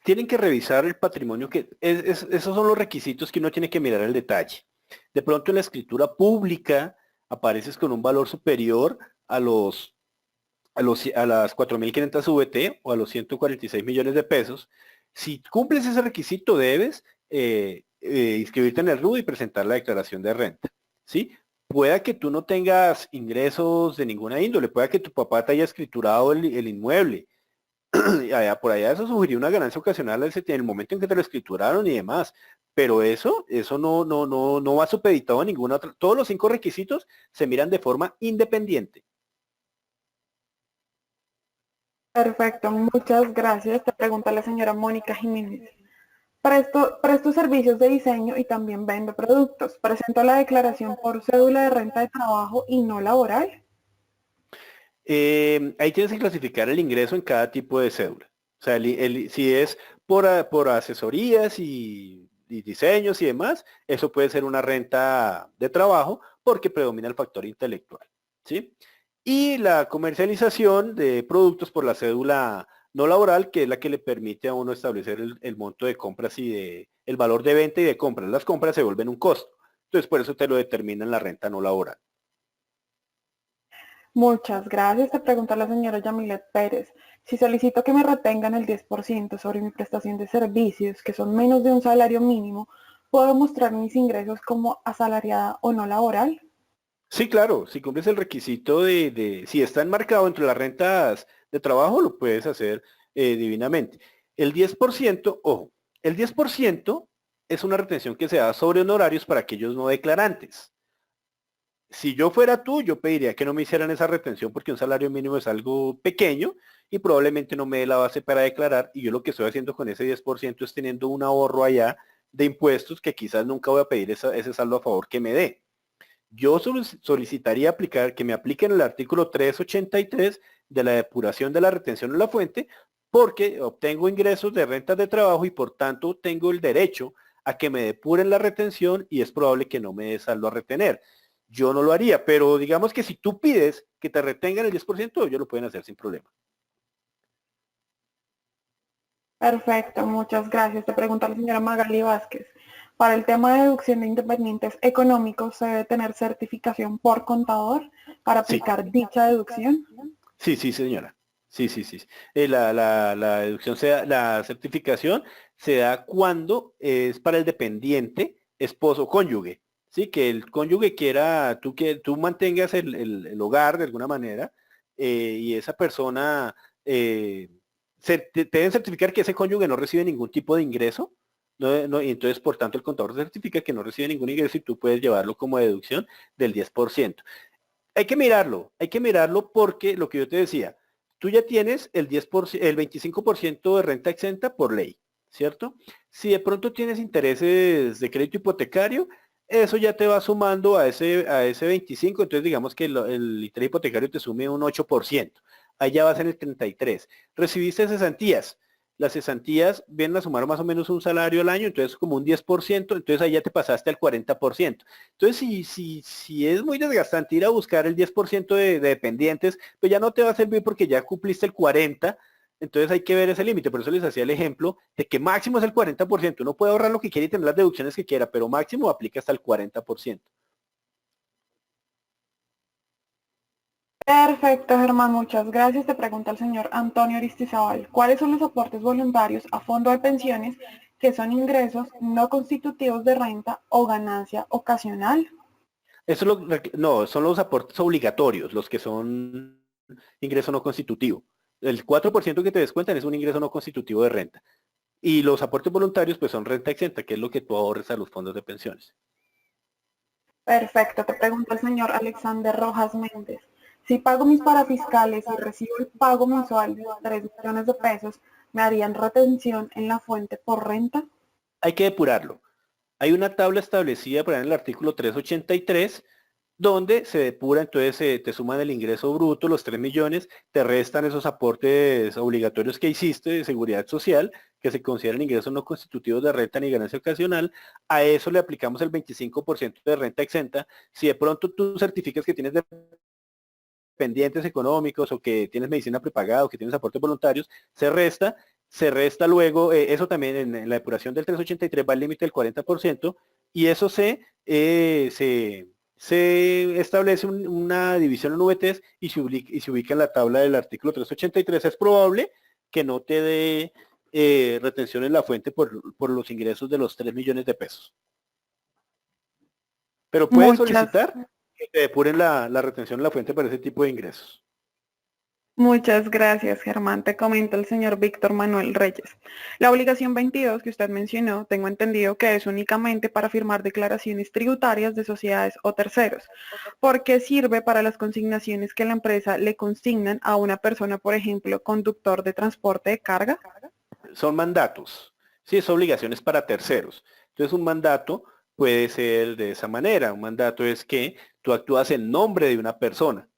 Tienen que revisar el patrimonio esos son los requisitos que uno tiene que mirar el detalle. De pronto en la escritura pública apareces con un valor superior a a las 4.500 VT o a los 146 millones de pesos. Si cumples ese requisito, debes inscribirte en el RUD y presentar la declaración de renta. ¿Sí? Pueda que tú no tengas ingresos de ninguna índole, pueda que tu papá te haya escriturado el inmueble. Por allá eso sugirió una ganancia ocasional en el momento en que te lo escrituraron y demás. Pero eso no va supeditado a ninguna otra. Todos los 5 requisitos se miran de forma independiente. Perfecto, muchas gracias. Te pregunta la señora Mónica Jiménez. Presto servicios de diseño y también vendo productos. Presento la declaración por cédula de renta de trabajo y no laboral. Ahí tienes que clasificar el ingreso en cada tipo de cédula. O sea, si es por asesorías y diseños y demás, eso puede ser una renta de trabajo porque predomina el factor intelectual. ¿Sí? Y la comercialización de productos por la cédula no laboral, que es la que le permite a uno establecer el monto de compras y el valor de venta y de compras. Las compras se vuelven un costo. Entonces, por eso te lo determina en la renta no laboral. Muchas gracias. Te pregunta la señora Yamilet Pérez. Si solicito que me retengan el 10% sobre mi prestación de servicios, que son menos de un salario mínimo, ¿puedo mostrar mis ingresos como asalariada o no laboral? Sí, claro, si cumples el requisito si está enmarcado entre las rentas de trabajo, lo puedes hacer divinamente. El 10%, ojo, el 10% es una retención que se da sobre honorarios para aquellos no declarantes. Si yo fuera tú, yo pediría que no me hicieran esa retención porque un salario mínimo es algo pequeño y probablemente no me dé la base para declarar y yo lo que estoy haciendo con ese 10% es teniendo un ahorro allá de impuestos que quizás nunca voy a pedir ese saldo a favor que me dé. Yo solicitaría que me apliquen el artículo 383 de la depuración de la retención en la fuente porque obtengo ingresos de rentas de trabajo y por tanto tengo el derecho a que me depuren la retención y es probable que no me dé saldo a retener. Yo no lo haría, pero digamos que si tú pides que te retengan el 10%, ellos lo pueden hacer sin problema. Perfecto, muchas gracias. Te pregunta la señora Magali Vázquez. Para el tema de deducción de independientes económicos, ¿se debe tener certificación por contador para Sí, aplicar dicha deducción? sí, señora. Sí. La deducción la certificación se da cuando es para el dependiente, esposo, cónyuge. Sí, que el cónyuge quiera, que tú mantengas el hogar de alguna manera y esa persona te deben certificar que ese cónyuge no recibe ningún tipo de ingreso. Y entonces, por tanto, el contador certifica que no recibe ningún ingreso y tú puedes llevarlo como deducción del 10%. Hay que mirarlo porque lo que yo te decía, tú ya tienes el 10%, el 25% de renta exenta por ley, ¿cierto? Si de pronto tienes intereses de crédito hipotecario, eso ya te va sumando a ese 25, entonces digamos que el interés hipotecario te sume un 8%, ahí ya vas en el 33. Recibiste cesantías, las cesantías vienen a sumar más o menos un salario al año, entonces como un 10%, entonces ahí ya te pasaste al 40%. Entonces, si es muy desgastante ir a buscar el 10% de dependientes, pues ya no te va a servir porque ya cumpliste el 40%, entonces hay que ver ese límite. Por eso les hacía el ejemplo de que máximo es el 40%. Uno puede ahorrar lo que quiera y tener las deducciones que quiera, pero máximo aplica hasta el 40%. Perfecto, Germán, muchas gracias. Te pregunta el señor Antonio Aristizábal. ¿Cuáles son los aportes voluntarios a fondo de pensiones que son ingresos no constitutivos de renta o ganancia ocasional? No, son los aportes obligatorios, los que son ingreso no constitutivo. El 4% que te descuentan es un ingreso no constitutivo de renta. Y los aportes voluntarios pues son renta exenta, que es lo que tú ahorres a los fondos de pensiones. Perfecto, te pregunta el señor Alexander Rojas Méndez. Si pago mis parafiscales y recibo el pago mensual de 3 millones de pesos, ¿me harían retención en la fuente por renta? Hay que depurarlo. Hay una tabla establecida por ahí en el artículo 383 donde se depura, entonces te suman el ingreso bruto, los 3 millones, te restan esos aportes obligatorios que hiciste de seguridad social, que se consideran ingresos no constitutivos de renta ni ganancia ocasional, a eso le aplicamos el 25% de renta exenta. Si de pronto tú certificas que tienes dependientes económicos o que tienes medicina prepagada o que tienes aportes voluntarios, se resta luego, eso también en la depuración del 383 va al límite del 40% y eso se establece una división en VTs y se ubica en la tabla del artículo 383. Es probable que no te dé retención en la fuente por los ingresos de los 3 millones de pesos. Pero puedes solicitar que te depuren la retención en la fuente para ese tipo de ingresos. Muchas gracias, Germán. Te comenta el señor Víctor Manuel Reyes. La obligación 22 que usted mencionó, tengo entendido que es únicamente para firmar declaraciones tributarias de sociedades o terceros, porque sirve para las consignaciones que la empresa le consignan a una persona, por ejemplo, conductor de transporte de carga. Son mandatos. Sí, es obligaciones para terceros. Entonces un mandato puede ser de esa manera. Un mandato es que tú actúas en nombre de una persona.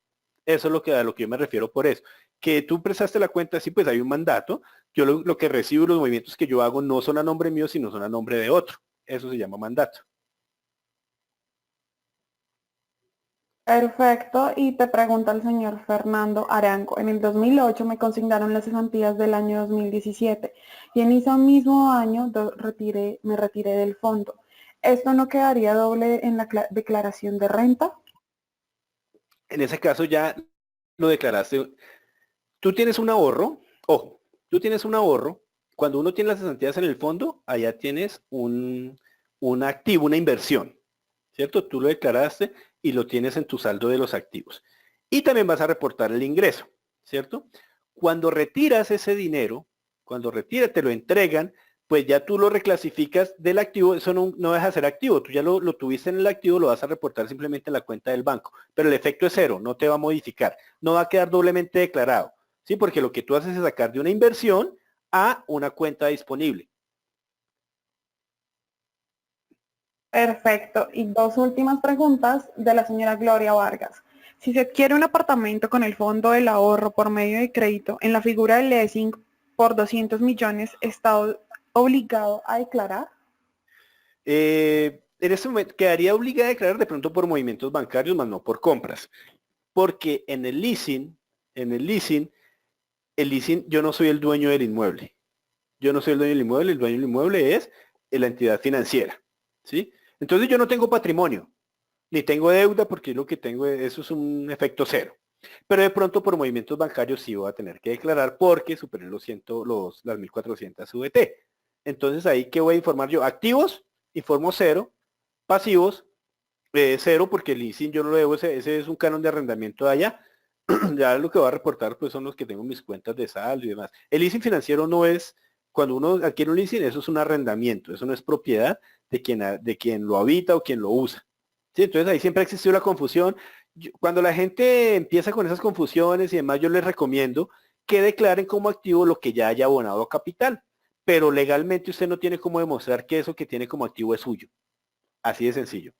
Eso es a lo que yo me refiero por eso. Que tú prestaste la cuenta, sí, pues hay un mandato. Yo lo que recibo, los movimientos que yo hago no son a nombre mío, sino son a nombre de otro. Eso se llama mandato. Perfecto, y te pregunta el señor Fernando Arango. En el 2008 me consignaron las cesantías del año 2017 y en ese mismo año me retiré del fondo. ¿Esto no quedaría doble en la declaración de renta? En ese caso ya lo declaraste. Tú tienes un ahorro, ojo, tú tienes un ahorro. Cuando uno tiene las cesantías en el fondo, allá tienes un activo, una inversión, ¿cierto? Tú lo declaraste y lo tienes en tu saldo de los activos. Y también vas a reportar el ingreso, ¿cierto? Cuando retiras ese dinero, cuando retiras, te lo entregan, pues ya tú lo reclasificas del activo, eso no deja de ser activo, tú ya lo tuviste en el activo, lo vas a reportar simplemente en la cuenta del banco, pero el efecto es cero, no te va a modificar, no va a quedar doblemente declarado, ¿sí? Porque lo que tú haces es sacar de una inversión a una cuenta disponible. Perfecto. Y dos últimas preguntas de la señora Gloria Vargas. Si se adquiere un apartamento con el fondo del ahorro por medio de crédito en la figura del leasing por 200 millones, ¿está obligado a declarar? En este momento quedaría obligada a declarar de pronto por movimientos bancarios, más no por compras. Porque el leasing, yo no soy el dueño del inmueble. Yo no soy el dueño del inmueble, el dueño del inmueble es la entidad financiera. ¿Sí? Entonces yo no tengo patrimonio, ni tengo deuda porque lo que tengo, eso es un efecto cero. Pero de pronto por movimientos bancarios sí voy a tener que declarar porque superé las 1400 VT. Entonces ahí, ¿qué voy a informar yo? Activos, informo cero. Pasivos, cero, porque el leasing yo no lo debo, ese es un canon de arrendamiento de allá. Ya lo que va a reportar pues son los que tengo mis cuentas de saldo y demás. El leasing financiero no es, cuando uno adquiere un leasing, eso es un arrendamiento, eso no es propiedad de quien lo habita o quien lo usa. ¿Sí? Entonces ahí siempre ha existido la confusión. Cuando la gente empieza con esas confusiones y demás, yo les recomiendo que declaren como activo lo que ya haya abonado a capital. Pero legalmente usted no tiene cómo demostrar que eso que tiene como activo es suyo. Así de sencillo.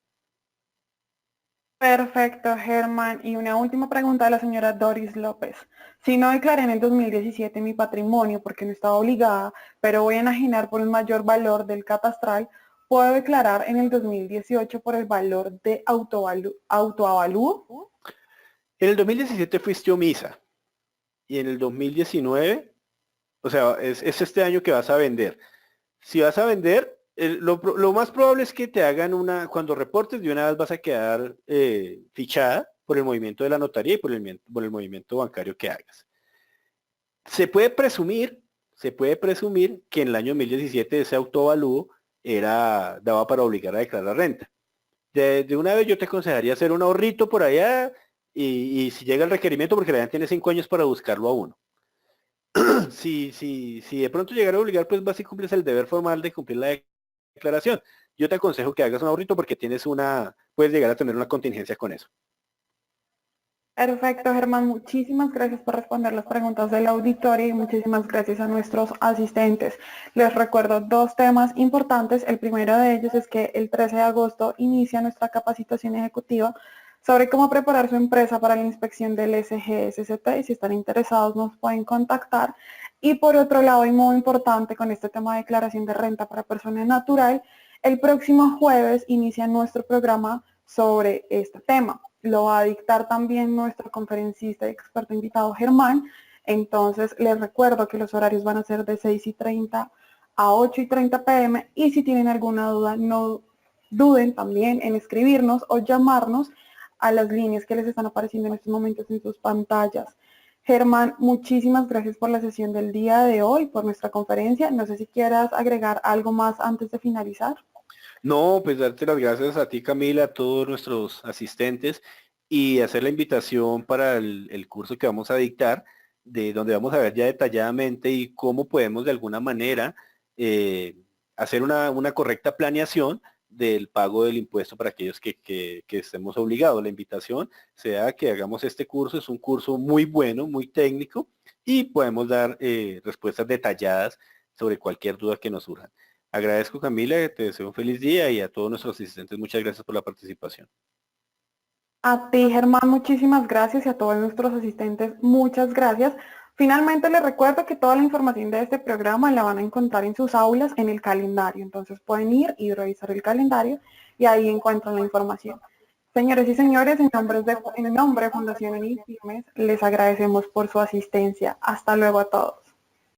Perfecto, Germán. Y una última pregunta de la señora Doris López. Si no declaré en el 2017 mi patrimonio porque no estaba obligada, pero voy a enajenar por un mayor valor del catastral, ¿puedo declarar en el 2018 por el valor de autoavalúo? En el 2017 fuiste omisa y en el 2019, o sea, es este año que vas a vender. Si vas a vender, lo más probable es que te hagan cuando reportes de una vez vas a quedar fichada por el movimiento de la notaría y por el movimiento bancario que hagas. Se puede presumir que en el año 2017 ese autoavalúo daba para obligar a declarar renta. De una vez yo te aconsejaría hacer un ahorrito por allá y si llega el requerimiento, porque la gente tiene 5 años para buscarlo a uno. Si de pronto llegara a obligar, pues vas y cumples el deber formal de cumplir la declaración. Yo te aconsejo que hagas un ahorrito porque puedes llegar a tener una contingencia con eso. Perfecto, Germán. Muchísimas gracias por responder las preguntas del auditorio y muchísimas gracias a nuestros asistentes. Les recuerdo dos temas importantes. El primero de ellos es que el 13 de agosto inicia nuestra capacitación ejecutiva sobre cómo preparar su empresa para la inspección del SGSCT y si están interesados nos pueden contactar. Y por otro lado, y muy importante con este tema de declaración de renta para persona natural, el próximo jueves inicia nuestro programa sobre este tema. Lo va a dictar también nuestro conferencista y experto invitado Germán. Entonces les recuerdo que los horarios van a ser de 6:30 a 8:30 p.m. y si tienen alguna duda no duden también en escribirnos o llamarnos a las líneas que les están apareciendo en estos momentos en sus pantallas. Germán, muchísimas gracias por la sesión del día de hoy, por nuestra conferencia. No sé si quieras agregar algo más antes de finalizar. No, pues darte las gracias a ti, Camila, a todos nuestros asistentes y hacer la invitación para el curso que vamos a dictar, de donde vamos a ver ya detalladamente y cómo podemos de alguna manera hacer una correcta planeación del pago del impuesto para aquellos que estemos obligados. La invitación sea que hagamos este curso, es un curso muy bueno, muy técnico y podemos dar respuestas detalladas sobre cualquier duda que nos surja. Agradezco, Camila, te deseo un feliz día y a todos nuestros asistentes muchas gracias por la participación. A ti, Germán, muchísimas gracias y a todos nuestros asistentes, muchas gracias. Finalmente les recuerdo que toda la información de este programa la van a encontrar en sus aulas en el calendario, entonces pueden ir y revisar el calendario y ahí encuentran la información. Señores y señores, en nombre de Fundación UNIFIMES, les agradecemos por su asistencia. Hasta luego a todos.